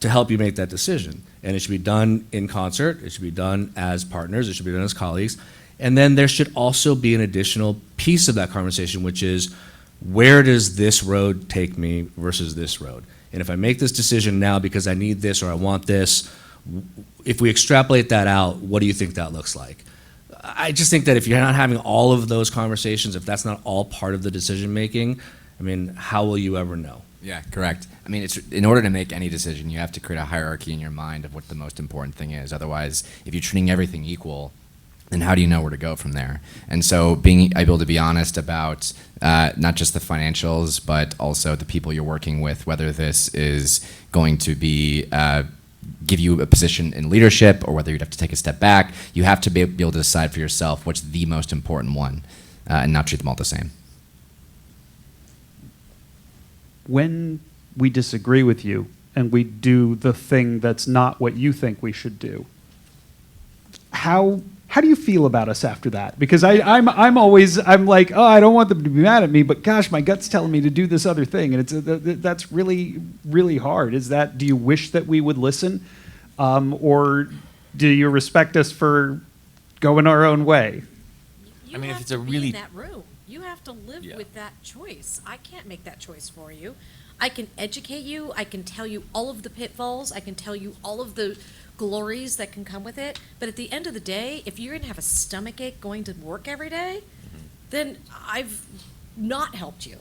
F: to help you make that decision. And it should be done in concert. It should be done as partners. It should be done as colleagues. And then there should also be an additional piece of that conversation, which is, where does this road take me versus this road? And if I make this decision now because I need this or I want this, if we extrapolate that out, what do you think that looks like? I just think that if you're not having all of those conversations, if that's not all part of the decision making, I mean, how will you ever know?
C: Yeah, correct. I mean, it's in order to make any decision, you have to create a hierarchy in your mind of what the most important thing is. Otherwise, if you're treating everything equal, then how do you know where to go from there? And so being able to be honest about not just the financials, but also the people you're working with, whether this is going to be give you a position in leadership or whether you'd have to take a step back, you have to be able to decide for yourself what's the most important one and not treat them all the same.
A: When we disagree with you and we do the thing that's not what you think we should do, how do you feel about us after that? Because I'm like, oh, I don't want them to be mad at me, but gosh, my gut's telling me to do this other thing, and that's really, really hard. Do you wish that we would listen, or do you respect us for going our own way?
D: You
G: I mean, if
D: have
G: it's
D: to
G: a
D: be
G: really-
D: in that room. You have to live
G: Yeah.
D: with that choice. I can't make that choice for you. I can educate you. I can tell you all of the pitfalls. I can tell you all of the glories that can come with it. But at the end of the day, if you're going to have a stomachache going to work every day, then I've not helped you.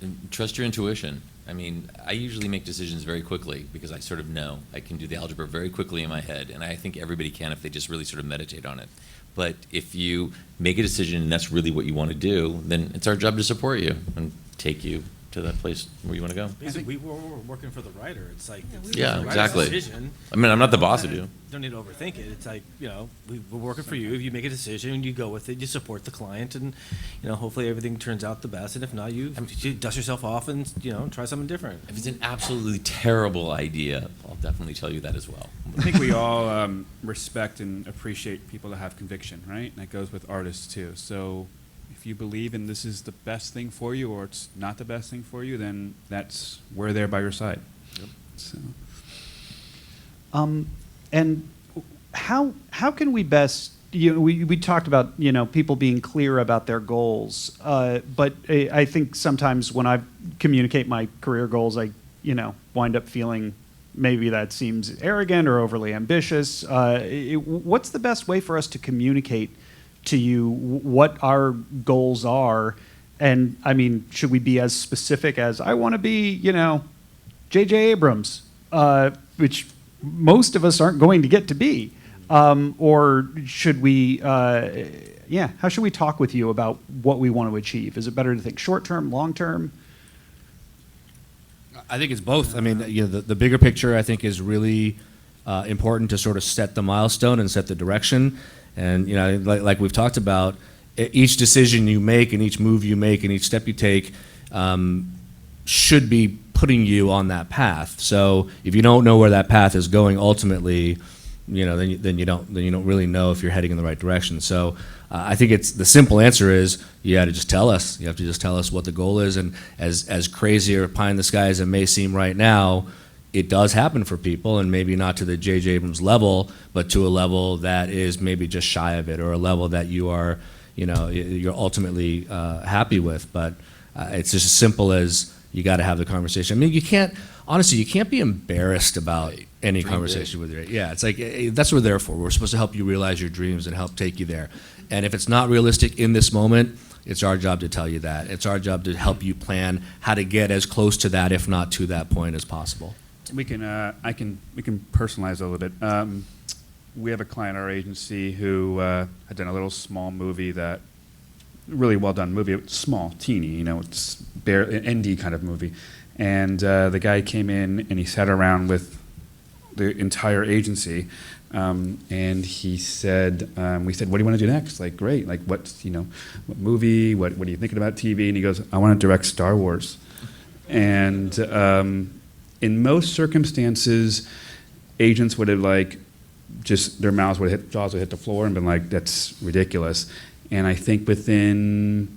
G: And trust your intuition. I mean, I usually make decisions very quickly because I sort of know. I can do the algebra very quickly in my head, and I think everybody can if they just really sort of meditate on it. But if you make a decision and that's really what you want to do, then it's our job to support you and take you to that place where you want to go.
I: Basically, we're working for the writer. It's like, it's
G: Yeah,
I: the writer's
G: exactly.
I: decision.
G: I mean, I'm not the boss of you.
I: Don't need to overthink it. It's like, you know, we're working for you. If you make a decision, you go with it, you support the client, and, you know, hopefully everything turns out the best. And if not, you dust yourself off and, you know, try something different.
G: If it's an absolutely terrible idea, I'll definitely tell you that as well.
B: I think we all respect and appreciate people that have conviction, right? And that goes with artists too. So if you believe in this is the best thing for you or it's not the best thing for you, then we're there by your side.
G: Yep.
B: So.
A: And how can we best? We talked about people being clear about their goals, but I think sometimes when I communicate my career goals, I wind up feeling maybe that seems arrogant or overly ambitious. What's the best way for us to communicate to you what our goals are? And I mean, should we be as specific as I want to be, J.J. Abrams, which most of us aren't going to get to be, or should we? How should we talk with you about what we want to achieve? Is it better to think short term, long term?
F: I think it's both. I mean, the bigger picture I think is really important to sort of set the milestone and set the direction. And like we've talked about, each decision you make and each move you make and each step you take should be putting you on that path. So if you don't know where that path is going ultimately, then you don't really know if you're heading in the right direction. So I think it's the simple answer is you have to just tell us. You have to just tell us what the goal is, and as crazy or pie in the sky as it may seem right now, it does happen for people, and maybe not to the J.J. Abrams level, but to a level that is maybe just shy of it, or a level that you are, you're ultimately happy with. But it's just as simple as you got to have the conversation. I mean, you can't be embarrassed about any
G: Dream
F: conversation with your. Yeah, it's like that's what we're there for. We're supposed to help you realize your dreams and help take you there. And if it's not realistic in this moment, it's our job to tell you that. It's our job to help you plan how to get as close to that, if not to that point, as possible.
B: We can personalize a little bit. We have a client at our agency who had done a little small movie, that really well done movie. It's small, teeny, it's an indie kind of movie. And the guy came in and he sat around with the entire agency, and he said, we said, "What do you want to do next?" Like, great. Like, what movie? What are you thinking about TV? And he goes, "I want to direct Star Wars." And in most circumstances, agents would have just their jaws would hit the floor and been like, "That's ridiculous." And I think within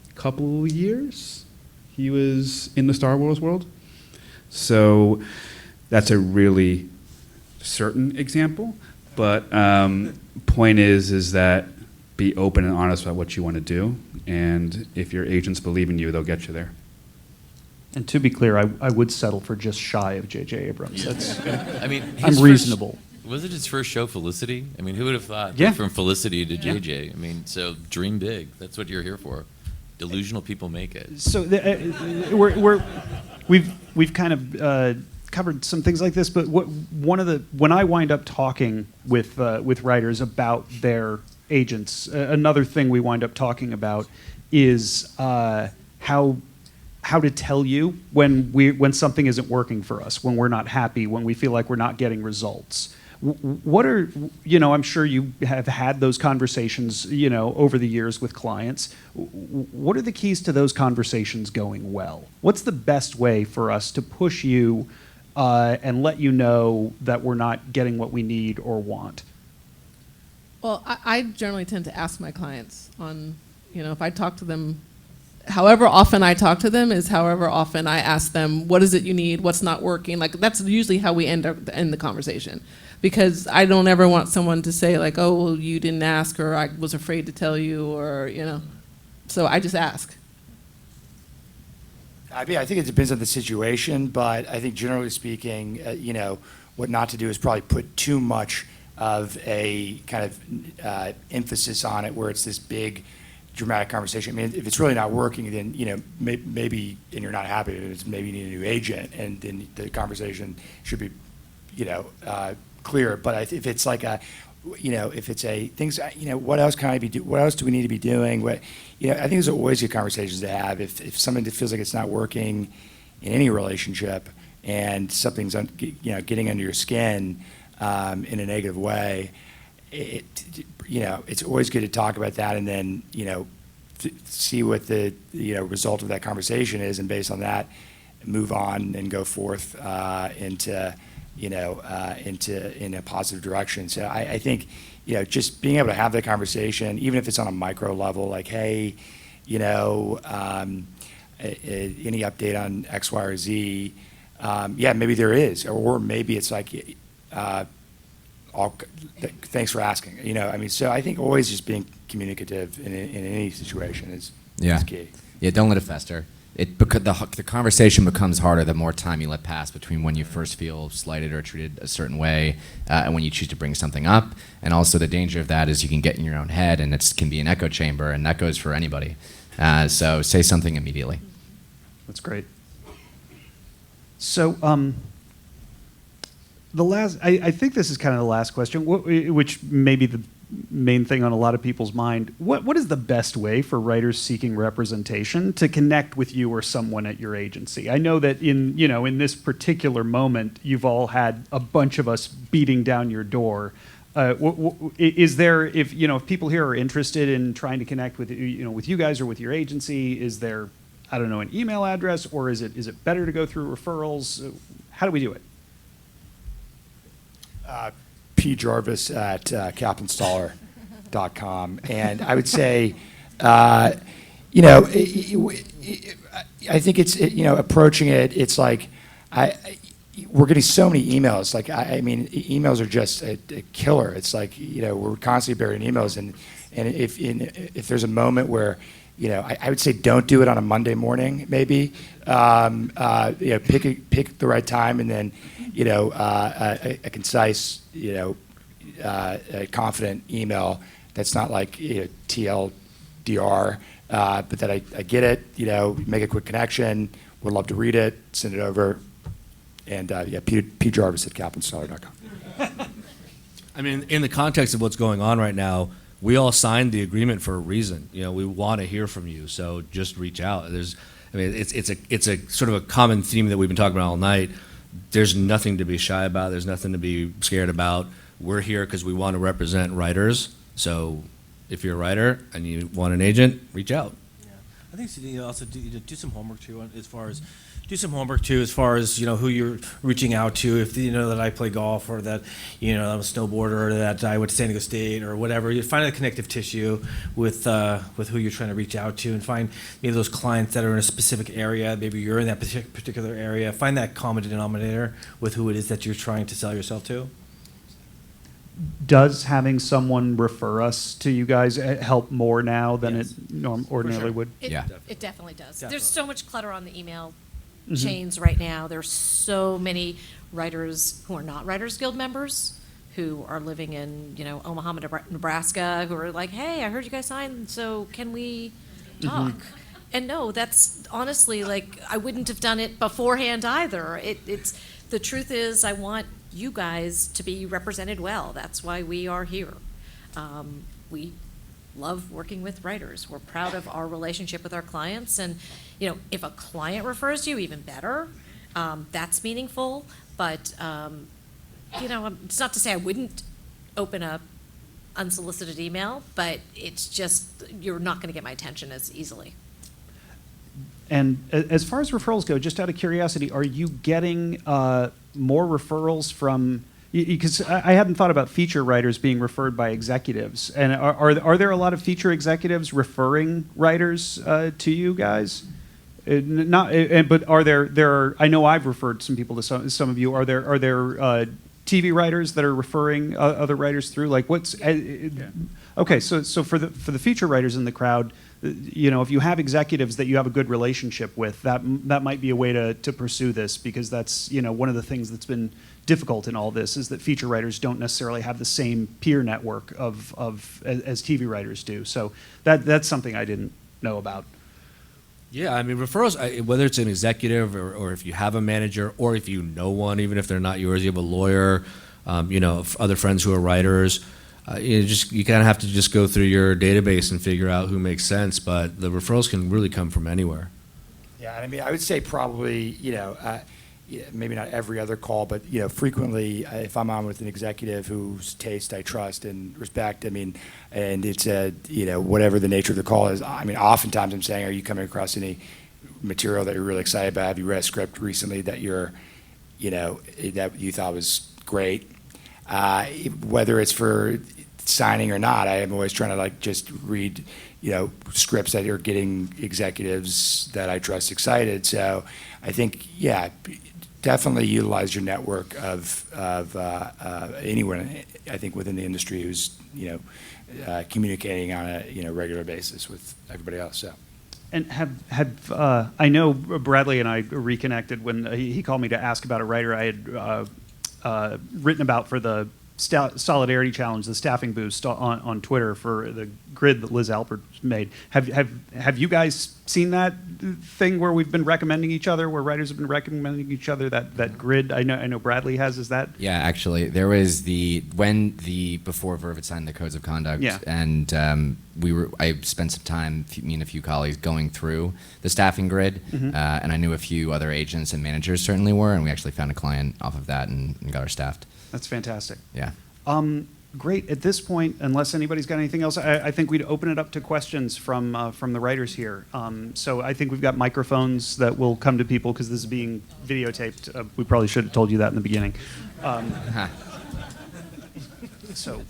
B: a couple of years, he was in the Star Wars world. So that's a really certain example. But point is that be open and honest about what you want to do. And if your agents believe in you, they'll get you there.
A: And to be clear, I would settle for just shy of J.J. Abrams. That's,
G: I mean,
A: I'm reasonable.
G: Was it his first show, Felicity? I mean, who would have thought?
A: Yeah.
G: From Felicity to JJ. I mean, so dream big. That's what you're here for. Delusional people make it.
A: So we've kind of covered some things like this, but when I wind up talking with writers about their agents, another thing we wind up talking about is how to tell you when something isn't working for us, when we're not happy, when we feel like we're not getting results. What are, I'm sure you have had those conversations, over the years with clients. What are the keys to those conversations going well? What's the best way for us to push you and let you know that we're not getting what we need or want?
H: Well, I generally tend to ask my clients on, if I talk to them, however often I talk to them is however often I ask them, what is it you need, what's not working? Like, that's usually how we end the conversation. Because I don't ever want someone to say, like, oh, well, you didn't ask, or I was afraid to tell you, or, So I just ask.
E: I mean, I think it depends on the situation, but I think generally speaking, what not to do is probably put too much of a kind of emphasis on it, where it's this big, dramatic conversation. I mean, if it's really not working, then maybe, and you're not happy, it's maybe you need a new agent, and then the conversation should be, clear. But if it's like if it's a things, what else can I be do? What else do we need to be doing? I think there's always good conversations to have. If something that feels like it's not working in any relationship, and something's getting under your skin in a negative way, it's always good to talk about that, and then see what the result of that conversation is, and based on that, move on and go forth in a positive direction. So I think just being able to have that conversation, even if it's on a micro level, like, hey, any update on X, Y, or Z? Yeah, maybe there is, or maybe it's like, thanks for asking. So I think always just being communicative in any situation is key.
C: Yeah, don't let it fester. The conversation becomes harder the more time you let pass between when you first feel slighted or treated a certain way and when you choose to bring something up. And also the danger of that is you can get in your own head, and it can be an echo chamber, and that goes for anybody. So say something immediately.
A: That's great. So I think this is kind of the last question, which may be the main thing on a lot of people's mind. What is the best way for writers seeking representation to connect with you or someone at your agency? I know that in this particular moment, you've all had a bunch of us beating down your door. Is there, if people here are interested in trying to connect with with you guys or with your agency, is there, I don't know, an email address, or is it better to go through referrals? How do we do it?
E: P. Jarvis at Kaplan Stahler caplanstahler.com. And I would say, you know, I think it's, you know, approaching it, it's like, we're getting so many emails. Like, I mean, emails are just a killer. It's like, you know, we're constantly buried in emails. And if there's a moment where, you know, I would say don't do it on a Monday morning, maybe. You know, pick the right time, and then, you know, a concise, you know, a confident email that's not like, you know, TLDR, but that I get it, you know, make a quick connection, would love to read it, send it over. And yeah, P. Jarvis at kaplanstahler.com.
F: I mean, in the context of what's going on right now, we all signed the agreement for a reason. You know, we want to hear from you, so just reach out. I mean, it's a sort of a common theme that we've been talking about all night. There's nothing to be shy about. There's nothing to be scared about. We're here because we want to represent writers. So if you're a writer and you want an agent, reach out.
I: Yeah. I think you know, also do some homework too, as far as you know, who you're reaching out to. If you know that I play golf, or that, you know, I'm a snowboarder, or that I went to San Diego State, or whatever, you find a connective tissue with who you're trying to reach out to, and find maybe those clients that are in a specific area. Maybe you're in that particular area. Find that common denominator with who it is that you're trying to sell yourself to.
A: Does having someone refer us to you guys help more now than
I: Yes.
A: it ordinarily would?
C: Yeah.
D: It definitely does.
I: Definitely.
D: There's so much clutter on the email
A: Mhm.
D: chains right now. There's so many writers who are not Writers Guild members, who are living in, you know, Omaha, Nebraska, who are like, hey, I heard you guys signed, so can we talk? And no, that's honestly, like, I wouldn't have done it beforehand either. It's the truth is, I want you guys to be represented well. That's why we are here. We love working with writers. We're proud of our relationship with our clients, and, you know, if a client refers you, even better. That's meaningful, but, you know, it's not to say I wouldn't open a unsolicited email, but it's just, you're not going to get my attention as easily.
A: And as far as referrals go, just out of curiosity, are you getting more referrals from, because I hadn't thought about feature writers being referred by executives, and are there a lot of feature executives referring writers to you guys? But are there? I know I've referred some people to some of you. Are there TV writers that are referring other writers through? Like, what's okay? So for the feature writers in the crowd, you know, if you have executives that you have a good relationship with, that might be a way to pursue this, because that's, you know, one of the things that's been difficult in all this is that feature writers don't necessarily have the same peer network as TV writers do. So that's something I didn't know about.
F: Yeah, I mean, referrals, whether it's an executive or if you have a manager, or if you know one, even if they're not yours, you have a lawyer, you know, other friends who are writers, you kind of have to just go through your database and figure out who makes sense, but the referrals can really come from anywhere.
E: Yeah, I mean, I would say probably, you know, maybe not every other call, but, you know, frequently, if I'm on with an executive whose taste I trust and respect, I mean, and it's you know, whatever the nature of the call is, I mean, oftentimes I'm saying, are you coming across any material that you're really excited about? Have you read a script recently that you're, you know, that you thought was great? Whether it's for signing or not, I am always trying to, like, just read, you know, scripts that are getting executives that I trust excited. So I think, yeah, definitely utilize your network of anyone, I think, within the industry who's, you know, communicating on a, you know, regular basis with everybody else. So.
A: And have I know Bradley and I reconnected when he called me to ask about a writer I had written about for the Solidarity Challenge, the staffing boost on Twitter for the grid that Liz Alpert made. Have you guys seen that thing where we've been recommending each other, where writers have been recommending each other, that grid? I know Bradley has. Is that?
C: Yeah, actually, there was before Verve had signed the codes of conduct,
A: yeah.
C: And I spent some time, me and a few colleagues, going through the staffing grid,
A: Mm-hmm.
C: And I knew a few other agents and managers certainly were, and we actually found a client off of that and got her staffed.
A: That's fantastic.
C: Yeah.
A: Great. At this point, unless anybody's got anything else, I think we'd open it up to questions from the writers here. So I think we've got microphones that will come to people because this is being videotaped. We probably should have told you that in the beginning. So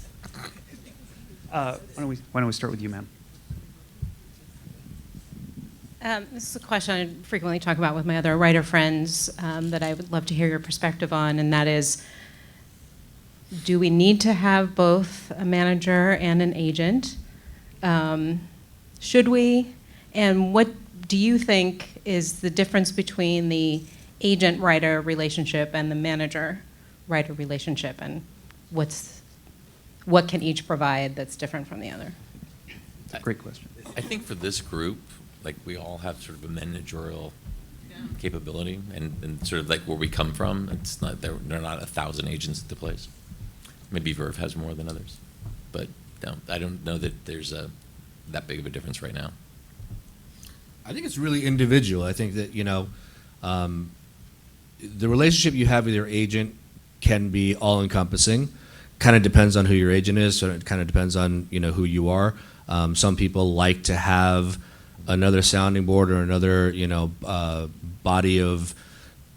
A: Why don't we start with you, ma'am?
J: This is a question I frequently talk about with my other writer friends that I would love to hear your perspective on, and that is, do we need to have both a manager and an agent? Should we? And what do you think is the difference between the agent-writer relationship and the manager-writer relationship, and what can each provide that's different from the other?
A: Great question.
G: I think for this group, like, we all have sort of a managerial capability, and sort of like where we come from, it's not, there are not 1,000 agents at the place. Maybe Verve has more than others, but no, I don't know that there's that big of a difference right now.
F: I think it's really individual. I think that, the relationship you have with your agent can be all-encompassing. Kind of depends on who your agent is, so it kind of depends on, who you are. Some people like to have another sounding board or another, body of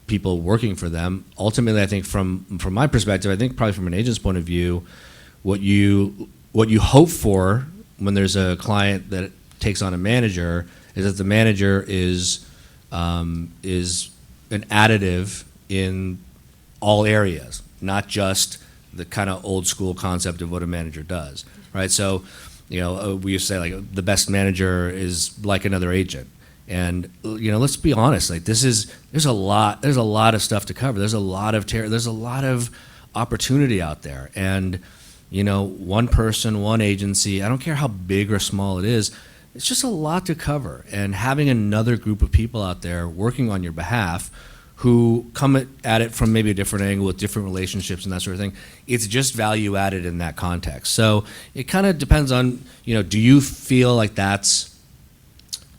F: people working for them. Ultimately, I think from my perspective, I think probably from an agent's point of view, what you hope for when there's a client that takes on a manager is that the manager is an additive in all areas, not just the kind of old school concept of what a manager does, right? So, we used to say, like, the best manager is like another agent. And, let's be honest, like, there's a lot of stuff to cover. There's a lot of opportunity out there. And, one person, one agency, I don't care how big or small it is, it's just a lot to cover. And having another group of people out there working on your behalf who come at it from maybe a different angle with different relationships and that sort of thing, it's just value added in that context. So it kind of depends on, do you feel like that's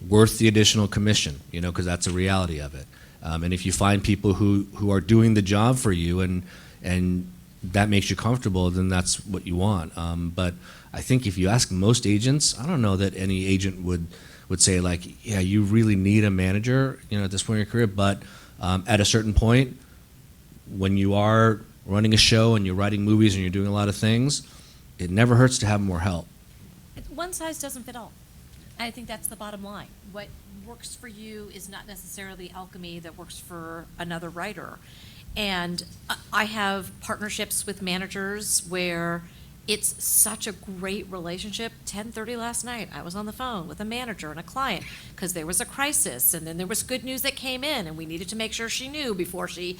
F: worth the additional commission, because that's a reality of it. And if you find people who are doing the job for you and that makes you comfortable, then that's what you want. But I think if you ask most agents, I don't know that any agent would say, like, yeah, you really need a manager, at this point in your career. But at a certain point, when you are running a show and you're writing movies and you're doing a lot of things, it never hurts to have more help.
D: One size doesn't fit all. I think that's the bottom line. What works for you is not necessarily alchemy that works for another writer. And I have partnerships with managers where it's such a great relationship. 10:30 last night, I was on the phone with a manager and a client because there was a crisis, and then there was good news that came in, and we needed to make sure she knew before she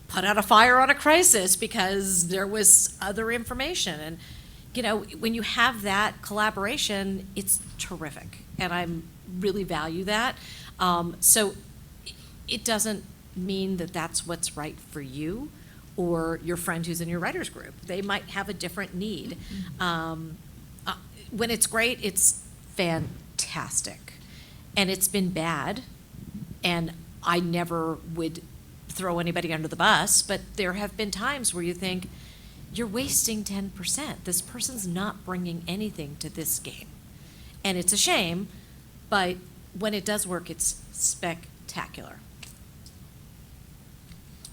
D: put out a fire on a crisis because there was other information. And, when you have that collaboration, it's terrific, and I really value that. So it doesn't mean that that's what's right for you or your friend who's in your writers group. They might have a different need. When it's great, it's fantastic. And it's been bad, and I never would throw anybody under the bus, but there have been times where you think, you're wasting 10%. This person's not bringing anything to this game. And it's a shame, but when it does work, it's spectacular.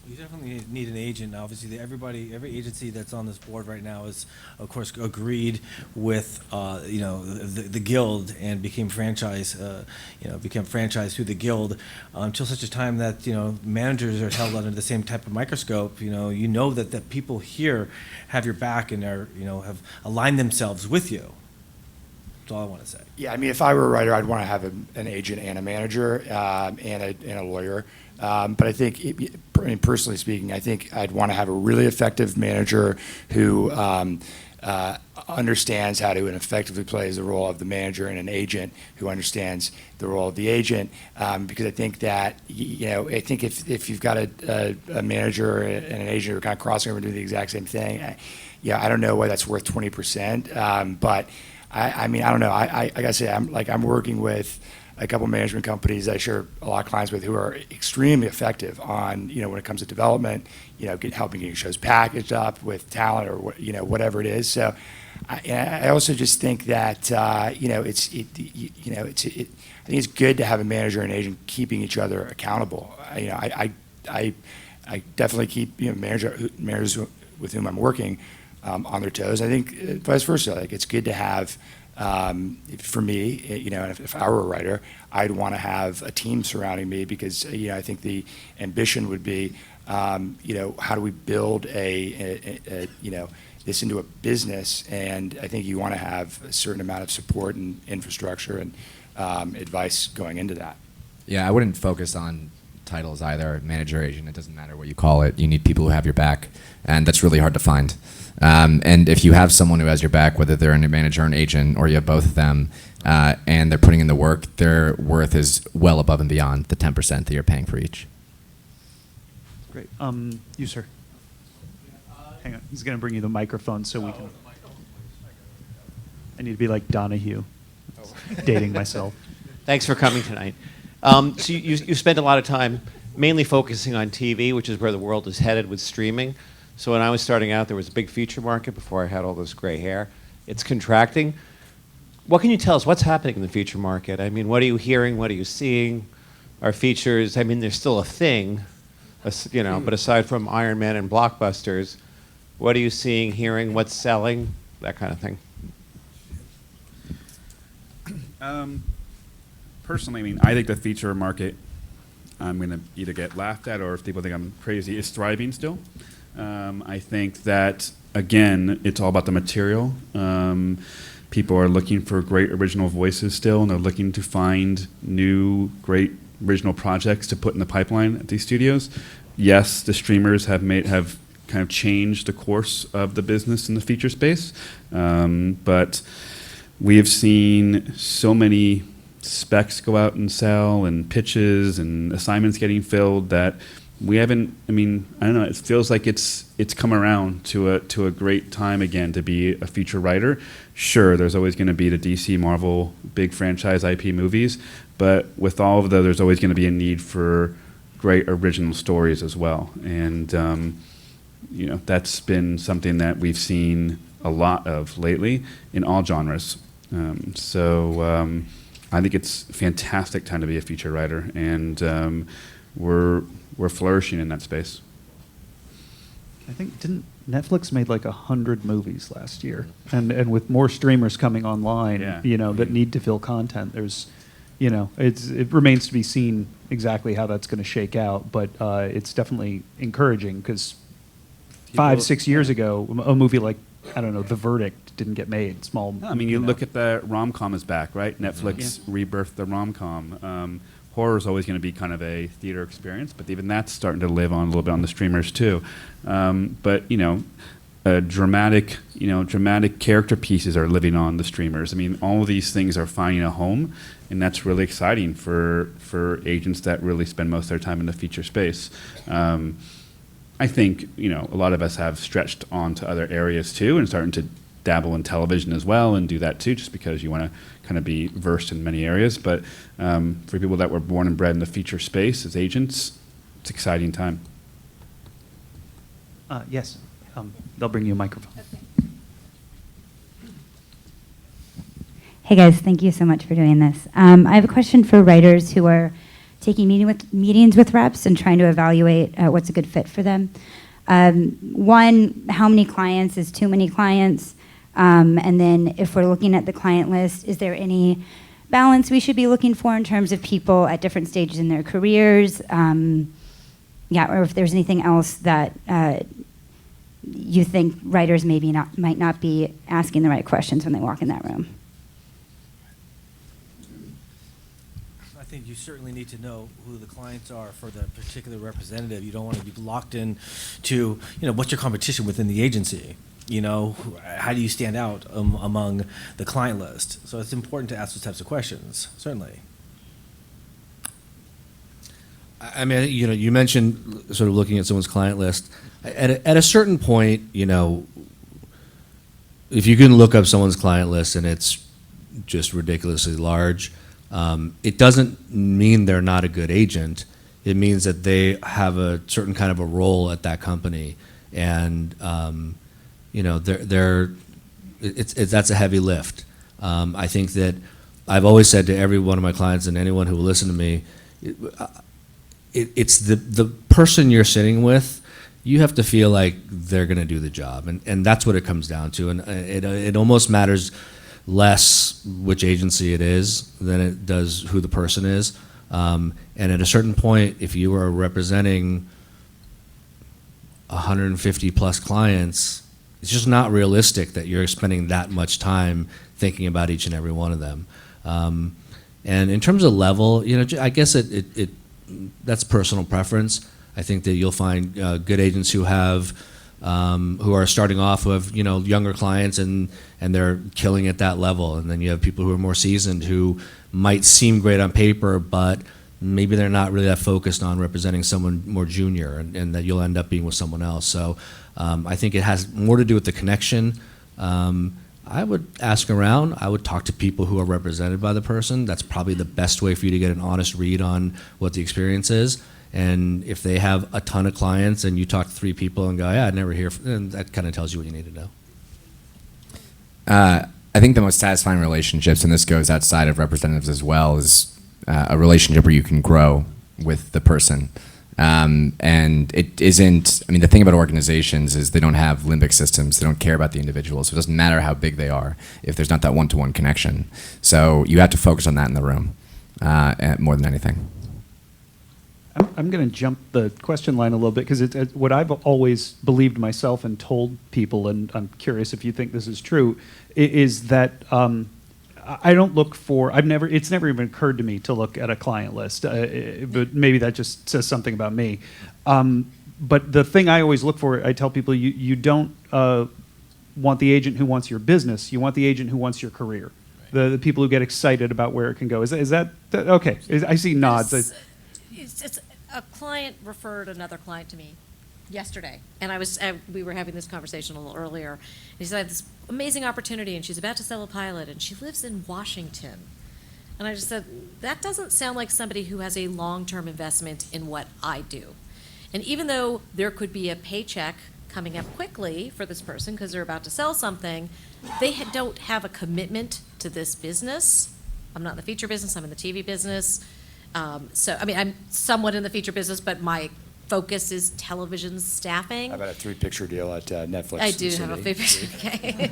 I: You definitely need an agent. Obviously, every agency that's on this board right now is, of course, agreed with, the guild and became franchised through the guild until such a time that, managers are held under the same type of microscope. That people here have your back and are, have aligned themselves with you. That's all I want to say.
E: Yeah, I mean, if I were a writer, I'd want to have an agent and a manager and a lawyer. But I think, personally speaking, I think I'd want to have a really effective manager who understands how to and effectively plays the role of the manager, and an agent who understands the role of the agent. Because I think that, I think if you've got a manager and an agent who are kind of crossing over and doing the exact same thing, I don't know why that's worth 20%. But I mean, I don't know. I gotta say, I'm working with a couple management companies I share a lot of clients with who are extremely effective on, when it comes to development, helping getting shows packaged up with talent or whatever it is. So I also just think that, I think it's good to have a manager and agent keeping each other accountable. I definitely keep, managers with whom I'm working on their toes. I think vice versa. Like it's good to have, for me, if I were a writer, I'd want to have a team surrounding me because I think the ambition would be, how do we build this into a business? And I think you want to have a certain amount of support and infrastructure and advice going into that.
C: Yeah, I wouldn't focus on titles either, manager, agent, it doesn't matter what you call it. You need people who have your back, and that's really hard to find. And if you have someone who has your back, whether they're a manager or an agent, or you have both of them, and they're putting in the work, their worth is well above and beyond the 10% that you're paying for each.
A: Great. You, sir. Hang on. He's going to bring you the microphone so we can. I need to be like Donahue. Dating myself.
K: Thanks for coming tonight. So you spent a lot of time mainly focusing on TV, which is where the world is headed with streaming. So when I was starting out, there was a big feature market before I had all this gray hair. It's contracting. What can you tell us? What's happening in the feature market? I mean, what are you hearing? What are you seeing? Are features, I mean, they're still a thing, but aside from Iron Man and blockbusters, what are you seeing, hearing, what's selling, that kind of thing?
B: Personally, I mean, I think the feature market, I'm going to either get laughed at or if people think I'm crazy, is thriving still. I think that, again, it's all about the material. People are looking for great original voices still, and they're looking to find new, great original projects to put in the pipeline at these studios. Yes, the streamers have kind of changed the course of the business in the feature space, but we have seen so many specs go out and sell and pitches and assignments getting filled that we haven't, I don't know, it feels like it's come around to a great time again to be a feature writer. Sure, there's always going to be the DC, Marvel, big franchise IP movies, but with all of those, there's always going to be a need for great original stories as well. And, that's been something that we've seen a lot of lately in all genres. I think it's a fantastic time to be a feature writer, and we're flourishing in that space.
A: I think didn't Netflix made like 100 movies last year, and with more streamers coming online, that need to fill content. There's, it remains to be seen exactly how that's going to shake out, but it's definitely encouraging because 5-6 years ago, a movie like The Verdict didn't get made. Small.
B: No, you look at the rom-com is back, right? Netflix rebirthed the rom-com. Horror is always going to be kind of a theater experience, but even that's starting to live on a little bit on the streamers too. Dramatic character pieces are living on the streamers. All of these things are finding a home, and that's really exciting for agents that really spend most of their time in the feature space. I think a lot of us have stretched onto other areas too, and starting to dabble in television as well, and do that too, just because you want to kind of be versed in many areas. But for people that were born and bred in the feature space as agents, it's an exciting time.
A: Yes, they'll bring you a microphone.
L: Okay. Hey guys, thank you so much for doing this. I have a question for writers who are taking meetings with reps and trying to evaluate what's a good fit for them. One, how many clients is too many clients? And then if we're looking at the client list, is there any balance we should be looking for in terms of people at different stages in their careers? Or if there's anything else that you think writers might not be asking the right questions when they walk in that room.
I: I think you certainly need to know who the clients are for the particular representative. You don't want to be locked in to, what's your competition within the agency? How do you stand out among the client list? So it's important to ask those types of questions, certainly.
F: You mentioned sort of looking at someone's client list. At a certain point, if you can look up someone's client list and it's just ridiculously large, it doesn't mean they're not a good agent. It means that they have a certain kind of a role at that company, and that's a heavy lift. I think that I've always said to every one of my clients and anyone who will listen to me, it's the person you're sitting with you have to feel like they're going to do the job, and that's what it comes down to. And it almost matters less which agency it is than it does who the person is. And at a certain point, if you are representing 150 plus clients, it's just not realistic that you're spending that much time thinking about each and every one of them. And in terms of level, I guess that's personal preference. I think that you'll find good agents who are starting off with younger clients and they're killing at that level, and then you have people who are more seasoned who might seem great on paper, but maybe they're not really that focused on representing someone more junior, and that you'll end up being with someone else. So I think it has more to do with the connection. I would ask around. I would talk to people who are represented by the person. That's probably the best way for you to get an honest read on what the experience is. And if they have a ton of clients and you talk to 3 people and go, yeah, I'd never hear, then that kind of tells you what you need to know.
C: I think the most satisfying relationships, and this goes outside of representatives as well, is a relationship where you can grow with the person. And it isn't, the thing about organizations is they don't have limbic systems. They don't care about the individual. So it doesn't matter how big they are if there's not that one-to-one connection. So you have to focus on that in the room more than anything.
A: I'm going to jump the question line a little bit, because what I've always believed myself and told people, and I'm curious if you think this is true, is that I don't look for, it's never even occurred to me to look at a client list, but maybe that just says something about me. But the thing I always look for, I tell people, you don't want the agent who wants your business, you want the agent who wants your career. Right. The people who get excited about where it can go. Is that okay? I see nods.
D: It's a client referred another client to me yesterday, and we were having this conversation a little earlier. And he said, I have this amazing opportunity, and she's about to sell a pilot, and she lives in Washington. And I just said, that doesn't sound like somebody who has a long-term investment in what I do. And even though there could be a paycheck coming up quickly for this person because they're about to sell something, they don't have a commitment to this business. I'm not in the feature business, I'm in the TV business. So, I'm somewhat in the feature business, but my focus is television staffing.
E: How about a 3-picture deal at Netflix?
D: I do have a 3-picture. Okay.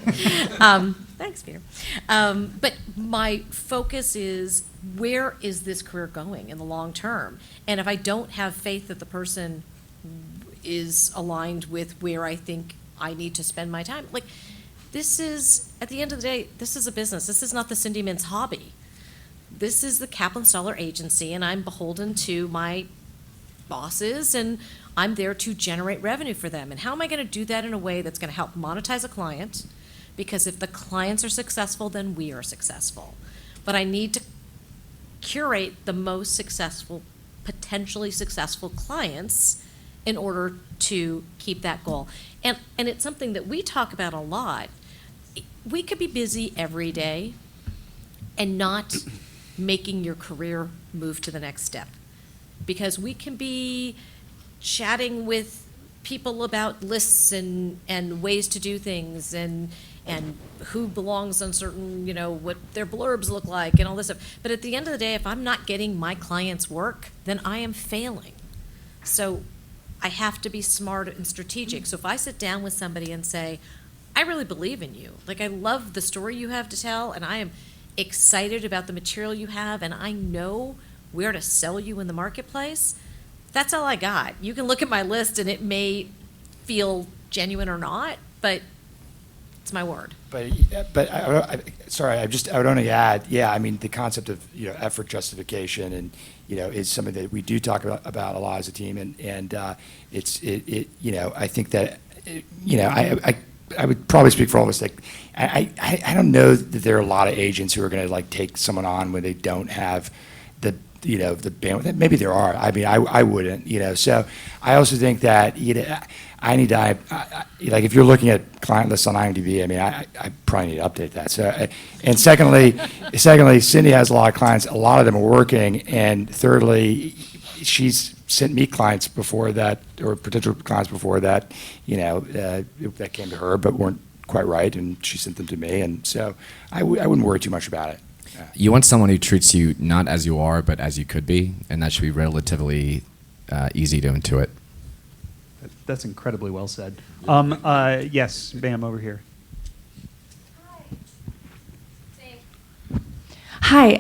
D: Thanks, Peter. But my focus is, where is this career going in the long term? And if I don't have faith that the person is aligned with where I think I need to spend my time, this is, at the end of the day, this is a business. This is not the Cindy Mintz hobby. This is the Kaplan Stahler Agency, and I'm beholden to my bosses, and I'm there to generate revenue for them. And how am I going to do that in a way that's going to help monetize a client? Because if the clients are successful, then we are successful. But I need to curate the most successful, potentially successful clients in order to keep that goal. And it's something that we talk about a lot. We could be busy every day and not making your career move to the next step. Because we can be chatting with people about lists and ways to do things and who belongs on certain, what their blurbs look like and all this stuff. But at the end of the day, if I'm not getting my clients' work, then I am failing. So I have to be smart and strategic. So if I sit down with somebody and say, I really believe in you. I love the story you have to tell, and I am excited about the material you have, and I know where to sell you in the marketplace, that's all I got. You can look at my list and it may feel genuine or not, but it's my word.
E: But I would only add, the concept of effort justification and is something that we do talk about a lot as a team, and I think that I would probably speak for all of us. I don't know that there are a lot of agents who are going to take someone on when they don't have the bandwidth. Maybe there are. I wouldn't. So I also think that I need to if you're looking at client lists on IMDb, I probably need to update that. So and secondly, Cindy has a lot of clients. A lot of them are working, and thirdly, she's sent me clients before that, or potential clients before that, that came to her but weren't quite right, and she sent them to me, and so I wouldn't worry too much about it.
C: You want someone who treats you not as you are, but as you could be, and that should be relatively easy to intuit.
A: That's incredibly well said. Yes, ma'am, over here.
M: Hi,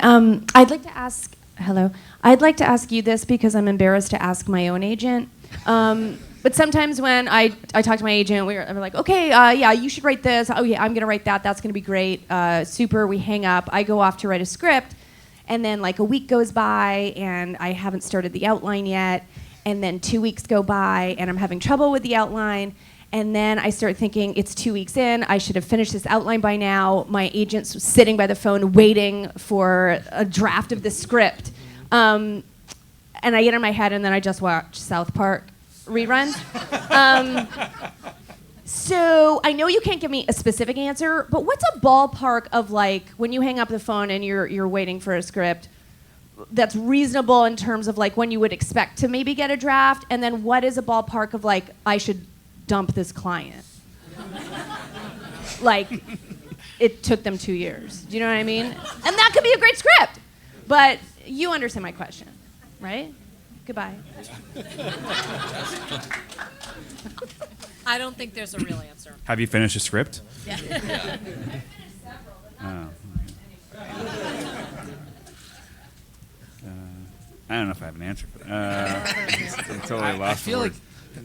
M: I'd like to ask, hello. I'd like to ask you this because I'm embarrassed to ask my own agent. But sometimes when I talk to my agent, we're like, okay, yeah, you should write this. Oh yeah, I'm gonna write that. That's gonna be great. Super, we hang up. I go off to write a script, and then like a week goes by, and I haven't started the outline yet. And then 2 weeks go by, and I'm having trouble with the outline. And then I start thinking, it's 2 weeks in, I should have finished this outline by now. My agent's sitting by the phone waiting for a draft of the script. And I get in my head, and then I just watch South Park reruns. So I know you can't give me a specific answer, but what's a ballpark of like, when you hang up the phone and you're waiting for a script, that's reasonable in terms of like when you would expect to maybe get a draft, and then what is a ballpark of like, I should dump this client? Like, it took them 2 years. Do you know what I mean? And that could be a great script, but you understand my question, right? Goodbye.
D: I don't think there's a real answer.
B: Have you finished a script?
D: Yeah.
B: Oh. I don't know if I have an answer for that. I'm totally lost.
F: I feel
B: for
F: like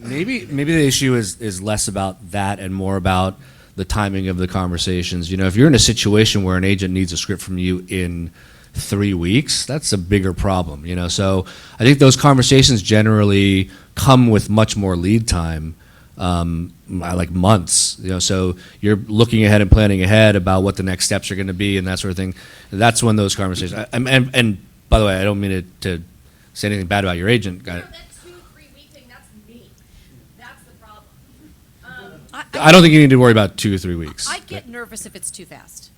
B: words.
F: maybe the issue is less about that and more about the timing of the conversations. You know, if you're in a situation where an agent needs a script from you in 3 weeks, that's a bigger problem. You know, so I think those conversations generally come with much more lead time, like months. You know, so you're looking ahead and planning ahead about what the next steps are going to be and that sort of thing. That's when those conversations. And by the way, I don't mean to say anything bad about your agent.
M: That 2-3 week thing, that's me. That's the problem.
F: I don't think you need to worry about 2 or 3 weeks.
D: I get nervous if it's too fast.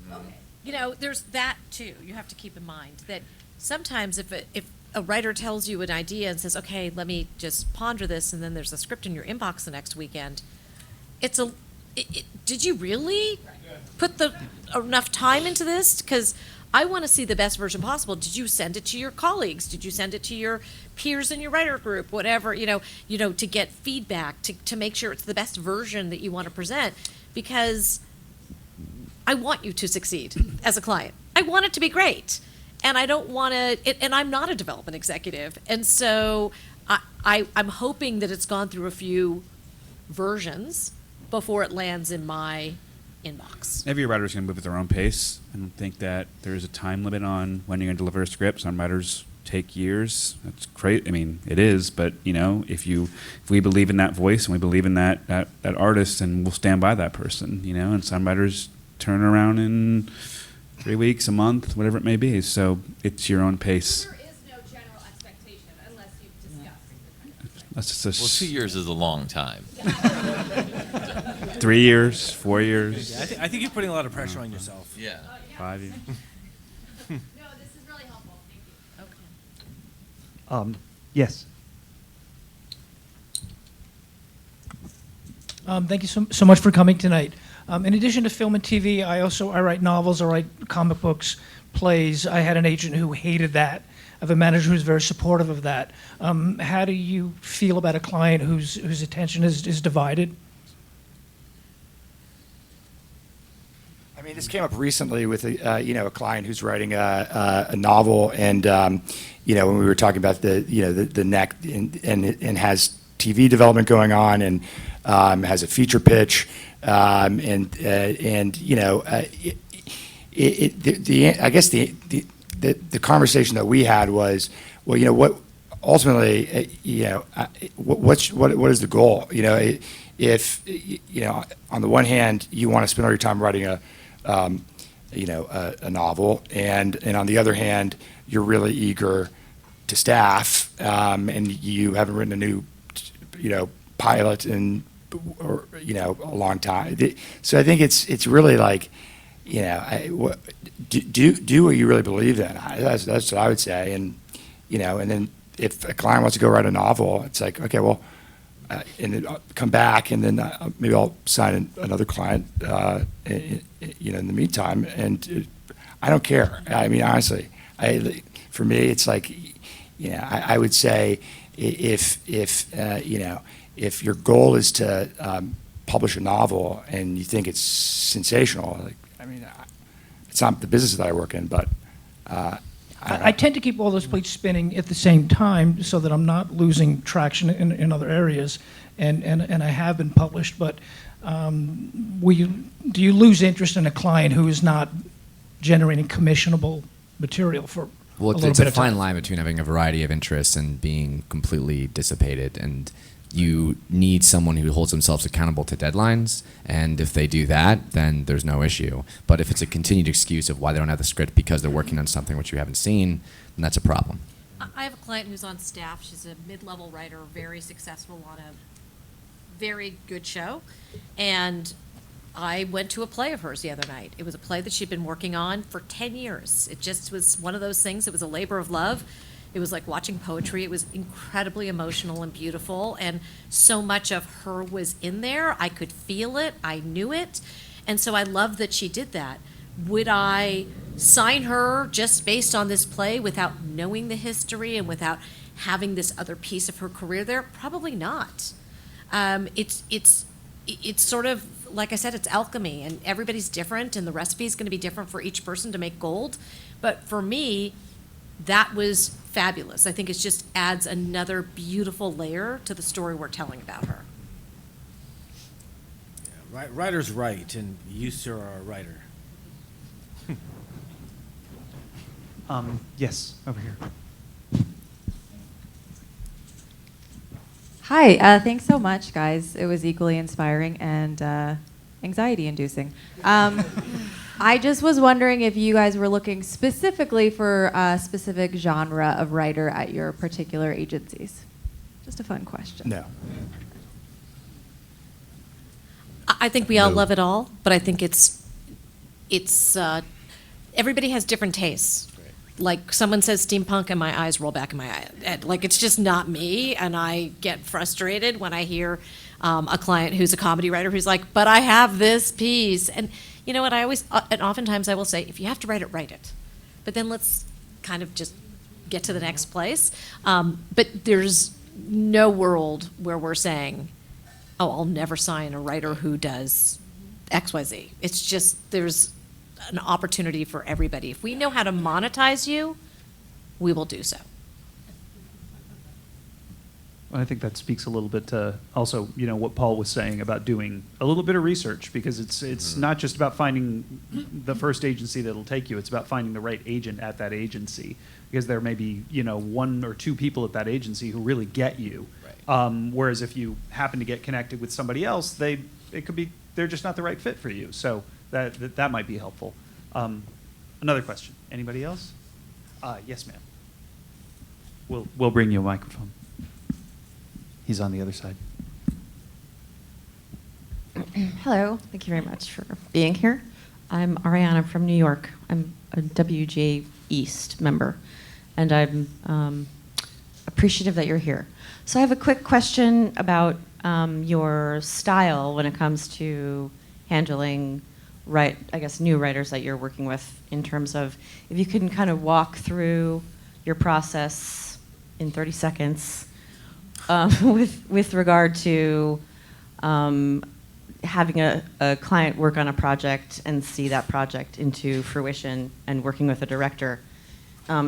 M: Okay.
D: You know, there's that too. You have to keep in mind that sometimes if a writer tells you an idea and says, okay, let me just ponder this, and then there's a script in your inbox the next weekend, did you really put enough time into this? Because I want to see the best version possible. Did you send it to your colleagues? Did you send it to your peers in your writer group? Whatever, you know, to get feedback, to make sure it's the best version that you want to present. Because I want you to succeed as a client. I want it to be great. And I don't want to, and I'm not a development executive. And so I'm hoping that it's gone through a few versions before it lands in my inbox.
B: Every writer's going to move at their own pace. I don't think that there's a time limit on when you're going to deliver a script. Some writers take years. That's great. I mean, it is. But you know, if we believe in that voice and we believe in that artist, and we'll stand by that person. You know, and some writers turn around in 3 weeks, a month, whatever it may be. So it's your own pace.
M: There is no general expectation unless you've discussed.
B: That's just
G: Well, 2 years is a long time.
B: 3 years, 4 years.
I: Yeah, I think you're putting a lot of pressure on yourself.
G: Yeah.
B: 5 years.
M: No, this is really helpful. Thank you.
D: Okay.
A: Yes.
N: Thank you so much for coming tonight. In addition to film and TV, I write novels, I write comic books, plays. I had an agent who hated that. I have a manager who's very supportive of that. How do you feel about a client whose attention is divided?
E: I mean, this came up recently with a client who's writing a novel, and when we were talking about the neck and has TV development going on, and has a feature pitch, I guess the conversation that we had was, well, you know what, ultimately, what is the goal? You know, if on the one hand you want to spend all your time writing a novel, and on the other hand you're really eager to staff, and you haven't written a new pilot in a long time. So I think it's really like, do what you really believe in. That's what I would say. And and then if a client wants to go write a novel, it's like, okay, well, and then I'll come back, and then maybe I'll sign another client in the meantime. And I don't care. I mean, honestly, for me, it's like, I would say if if your goal is to publish a novel and you think it's sensational, like, I mean, it's not the business that I work in, but
N: I tend to keep all those plates spinning at the same time so that I'm not losing traction in other areas, and I have been published, but do you lose interest in a client who is not generating commissionable material for
C: Well,
N: a little
C: it's a
N: bit of time?
C: fine line between having a variety of interests and being completely dissipated. And you need someone who holds themselves accountable to deadlines. And if they do that, then there's no issue. But if it's a continued excuse of why they don't have the script because they're working on something which you haven't seen, then that's a problem.
D: I have a client who's on staff. She's a mid-level writer, very successful on a very good show. And I went to a play of hers the other night. It was a play that she'd been working on for 10 years. It just was one of those things. It was a labor of love. It was like watching poetry. It was incredibly emotional and beautiful. And so much of her was in there. I could feel it. I knew it. And so I loved that she did that. Would I sign her just based on this play without knowing the history and without having this other piece of her career there? Probably not. It's sort of, like I said, it's alchemy, and everybody's different, and the recipe is going to be different for each person to make gold. But for me, that was fabulous. I think it just adds another beautiful layer to the story we're telling about her.
I: Yeah, writers write, and you, sir, are a writer.
A: Yes, over here.
O: Hi, thanks so much, guys. It was equally inspiring and anxiety-inducing. I just was wondering if you guys were looking specifically for a specific genre of writer at your particular agencies. Just a fun question.
E: No.
D: I think we all love it all, but I think it's everybody has different tastes. Like someone says steampunk and my eyes roll back in my eye. Like it's just not me, and I get frustrated when I hear a client who's a comedy writer who's like, but I have this piece. And you know what, and oftentimes I will say, if you have to write it. But then let's kind of just get to the next place. But there's no world where we're saying, oh, I'll never sign a writer who does XYZ. It's just, there's an opportunity for everybody. If we know how to monetize you, we will do so.
A: Well, I think that speaks a little bit to also, you know, what Paul was saying about doing a little bit of research, because it's not just about finding the first agency that'll take you. It's about finding the right agent at that agency, because there may be, you know, one or two people at that agency who really get you. Right. Whereas if you happen to get connected with somebody else, they're just not the right fit for you. So that might be helpful. Another question. Anybody else? Yes, ma'am. We'll bring you a microphone. He's on the other side.
P: Hello. Thank you very much for being here. I'm Ariana from New York. I'm a WGAW East member, and I'm appreciative that you're here. So I have a quick question about your style when it comes to handling new writers that you're working with, in terms of if you can kind of walk through your process in 30 seconds with regard to having a client work on a project and see that project into fruition and working with a director.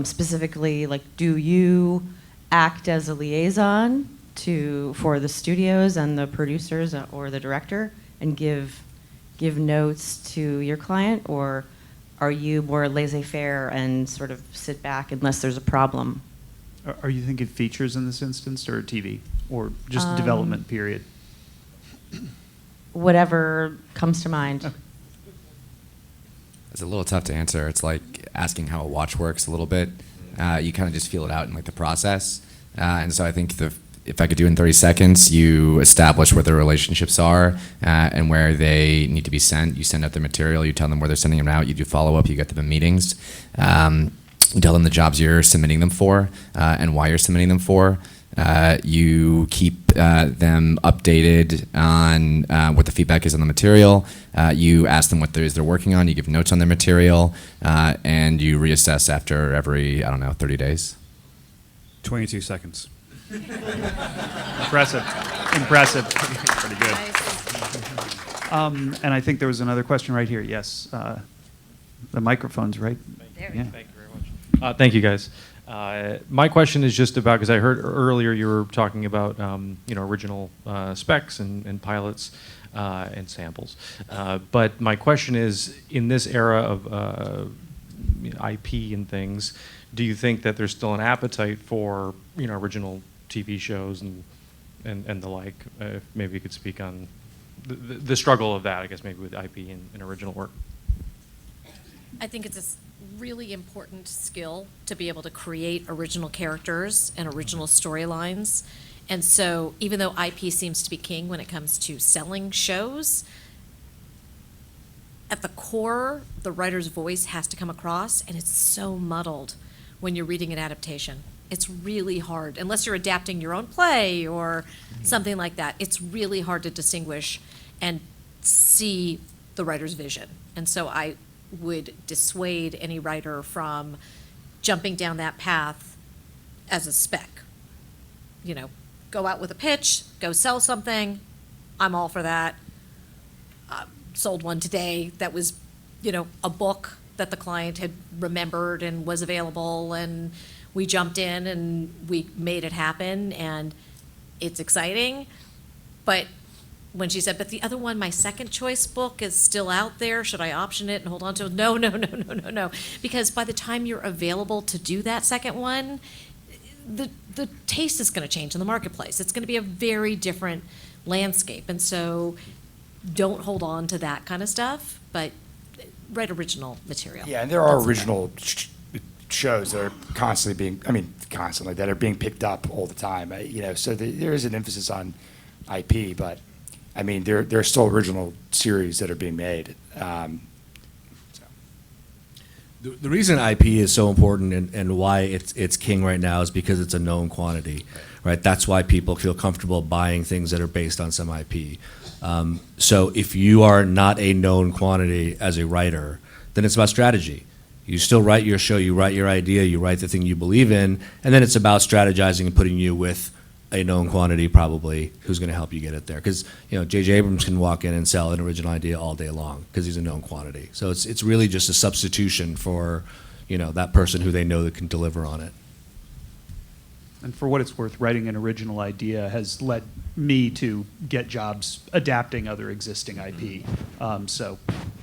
P: Specifically, like, do you act as a liaison for the studios and the producers or the director and give notes to your client, or are you more laissez-faire and sort of sit back unless there's a problem?
A: Are you thinking features in this instance, or TV, or just development period?
P: Whatever comes to mind.
A: Okay.
C: It's a little tough to answer. It's like asking how a watch works a little bit. You kind of just feel it out in like the process. And so I think if I could do it in 30 seconds, you establish where the relationships are and where they need to be sent. You send out the material, you tell them where they're sending them out, you do follow-up, you get them in meetings. You tell them the jobs you're submitting them for and why you're submitting them for. You keep them updated on what the feedback is on the material. You ask them what they're working on. You give notes on their material, and you reassess after every, 30 days.
B: 22 seconds.
A: Impressive. Impressive.
B: Pretty good.
A: And I think there was another question right here. Yes. The microphone's right.
D: There
A: Yeah.
Q: Thank you very much. Thank you, guys. My question is just about, because I heard earlier you were talking about original specs and pilots and samples. But my question is, in this era of IP and things, do you think that there's still an appetite for original TV shows and the like? If maybe you could speak on the struggle of that, I guess, maybe with IP and original work.
D: I think it's a really important skill to be able to create original characters and original storylines. And so even though IP seems to be king when it comes to selling shows, at the core, the writer's voice has to come across, and it's so muddled when you're reading an adaptation. It's really hard, unless you're adapting your own play or something like that. It's really hard to distinguish and see the writer's vision. And so I would dissuade any writer from jumping down that path as a spec. Go out with a pitch, go sell something. I'm all for that. Sold one today that was, a book that the client had remembered and was available, and we jumped in and we made it happen, and it's exciting. But when she said, but the other one, my second choice book, is still out there, should I option it and hold on to it? No. Because by the time you're available to do that second one, the taste is going to change in the marketplace. It's going to be a very different landscape. And so don't hold on to that kind of stuff, but write original material.
E: Yeah, and there are original shows that are constantly that are being picked up all the time. So there is an emphasis on IP, but there are still original series that are being made.
F: The reason IP is so important and why it's king right now is because it's a known quantity, right? That's why people feel comfortable buying things that are based on some IP. So if you are not a known quantity as a writer, then it's about strategy. You still write your show, you write your idea, you write the thing you believe in, and then it's about strategizing and putting you with a known quantity probably who's going to help you get it there. Because J.J. Abrams can walk in and sell an original idea all day long because he's a known quantity. So it's really just a substitution for that person who they know that can deliver on it.
A: And for what it's worth, writing an original idea has led me to get jobs adapting other existing IP. So,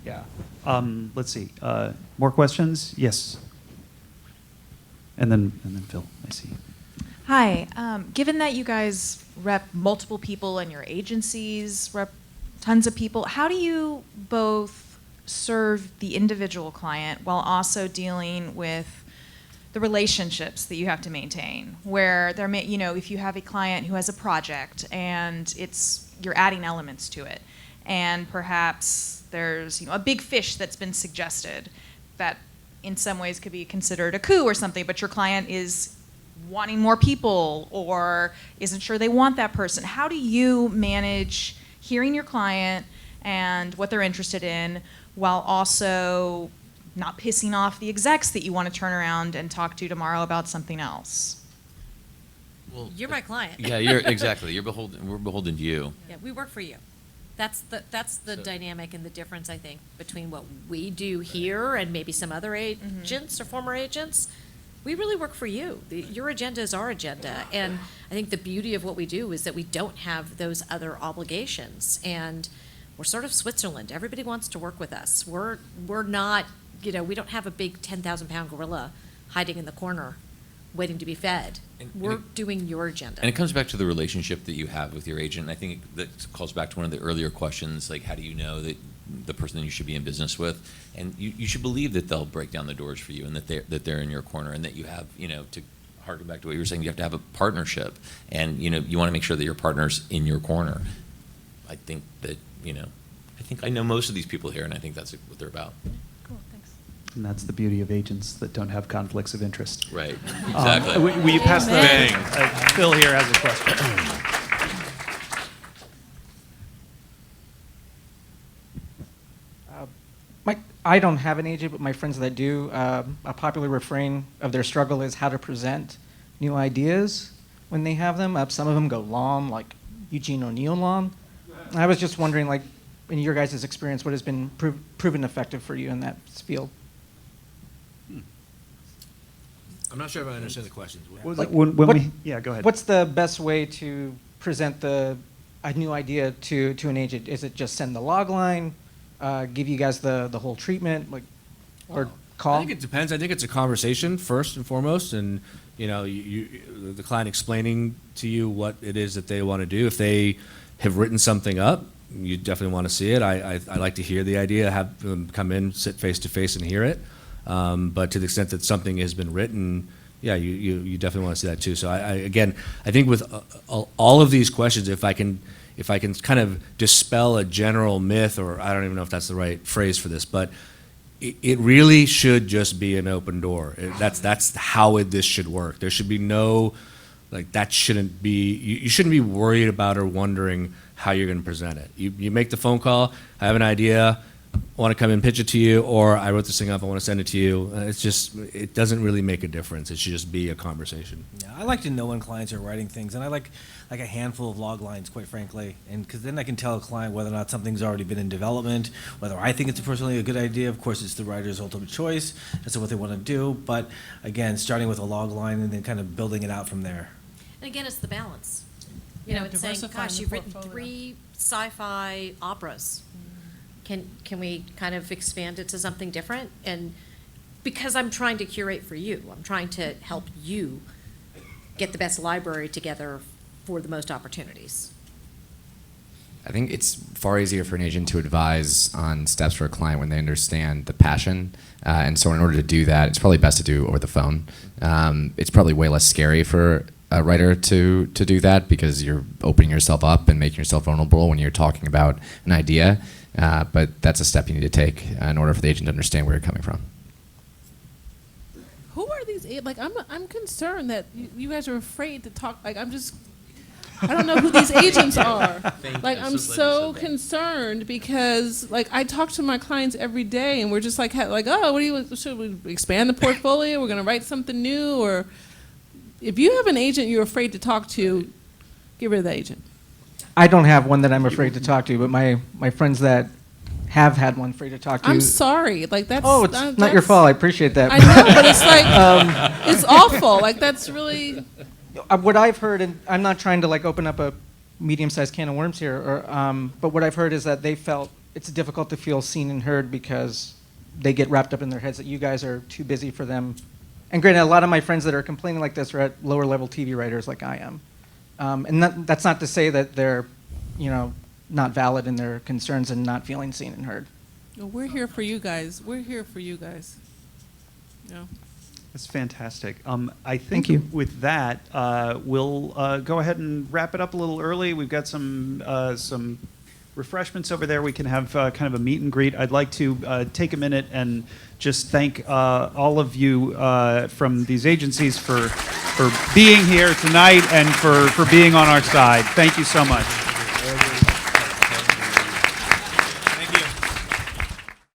A: yeah. Let's see. More questions? Yes. And then Phil, I see.
R: Hi. Given that you guys rep multiple people and your agencies rep tons of people, how do you both serve the individual client while also dealing with the relationships that you have to maintain? Where there may, if you have a client who has a project and you're adding elements to it, and perhaps there's a big fish that's been suggested that in some ways could be considered a coup or something, but your client is wanting more people or isn't sure they want that person. How do you manage hearing your client and what they're interested in while also not pissing off the execs that you want to turn around and talk to tomorrow about something else?
G: Well,
D: You're my client.
G: Yeah, we're beholden to you.
D: Yeah, we work for you. That's the dynamic and the difference, I think, between what we do here and maybe some other agents or former agents. We really work for you. Your agenda is our agenda. And I think the beauty of what we do is that we don't have those other obligations. And we're sort of Switzerland. Everybody wants to work with us. We're not, we don't have a big 10,000-pound gorilla hiding in the corner waiting to be fed. We're doing your agenda.
G: And it comes back to the relationship that you have with your agent. I think that calls back to one of the earlier questions, like how do you know that the person that you should be in business with? And you should believe that they'll break down the doors for you and that they're in your corner and that you have, to harken back to what you were saying, you have to have a partnership. And, you want to make sure that your partner's in your corner. I think that, I know most of these people here, and I think that's what they're about.
R: Cool, thanks.
A: And that's the beauty of agents that don't have conflicts of interest.
G: Right, exactly.
A: We pass the Phil here has a question.
S: I don't have an agent, but my friends that do, a popular refrain of their struggle is how to present new ideas when they have them. Some of them go long, like Eugene O'Neill long. And I was just wondering, like, in your guys' experience, what has been proven effective for you in that field?
F: I'm not sure if I understand the question.
S: Like,
A: yeah, go ahead.
S: What's the best way to present a new idea to an agent? Is it just send the log line, give you guys the whole treatment, like, or call?
F: I think it depends. I think it's a conversation first and foremost, and the client explaining to you what it is that they want to do. If they have written something up, you definitely want to see it. I like to hear the idea, have them come in, sit face to face, and hear it. But to the extent that something has been written, yeah, you definitely want to see that too. So I think with all of these questions, if I can kind of dispel a general myth, or I don't even know if that's the right phrase for this, but it really should just be an open door. That's how this should work. There should be no, like, that shouldn't be, you shouldn't be worried about or wondering how you're going to present it. You make the phone call, I have an idea, I want to come and pitch it to you, or I wrote this thing up, I want to send it to you. It doesn't really make a difference. It should just be a conversation.
I: Yeah, I like to know when clients are writing things, and I like a handful of log lines, quite frankly, and because then I can tell a client whether or not something's already been in development, whether I think it's personally a good idea. Of course, it's the writer's ultimate choice as to what they want to do, but again, starting with a log line and then kind of building it out from there.
D: And again, it's the balance.
H: Yeah,
D: It's saying,
H: diversifying
D: gosh,
H: the
D: you've written
H: portfolio.
D: 3 sci-fi operas. Can we kind of expand it to something different? And because I'm trying to curate for you, I'm trying to help you get the best library together for the most opportunities.
C: I think it's far easier for an agent to advise on steps for a client when they understand the passion. And so in order to do that, it's probably best to do over the phone. It's probably way less scary for a writer to do that because you're opening yourself up and making yourself vulnerable when you're talking about an idea. But that's a step you need to take in order for the agent to understand where you're coming from.
H: Who are these? Like, I'm concerned that you guys are afraid to talk. Like, I don't know who these agents are. Like, I'm so concerned because, like, I talk to my clients every day, and we're just like, oh, what do you? Should we expand the portfolio? We're going to write something new, or if you have an agent you're afraid to talk to, get rid of the agent.
S: I don't have one that I'm afraid to talk to, but my friends that have had one afraid to talk to.
H: I'm sorry. Like, that's...
S: Oh, it's not your fault. I appreciate that.
H: I know, but it's like, it's awful. Like, that's really...
S: What I've heard, and I'm not trying to, like, open up a medium-sized can of worms here, but what I've heard is that they felt it's difficult to feel seen and heard because they get wrapped up in their heads that you guys are too busy for them. And granted, a lot of my friends that are complaining like this are at lower-level TV writers like I am. And that's not to say that they're, not valid in their concerns and not feeling seen and heard.
H: No, we're here for you guys. We're here for you guys. Yeah.
A: That's fantastic. I think with that, we'll go ahead and wrap it up a little early. We've got some refreshments over there. We can have kind of a meet and greet. I'd like to take a minute and just thank all of you from these agencies for being here tonight and for being on our side. Thank you so much.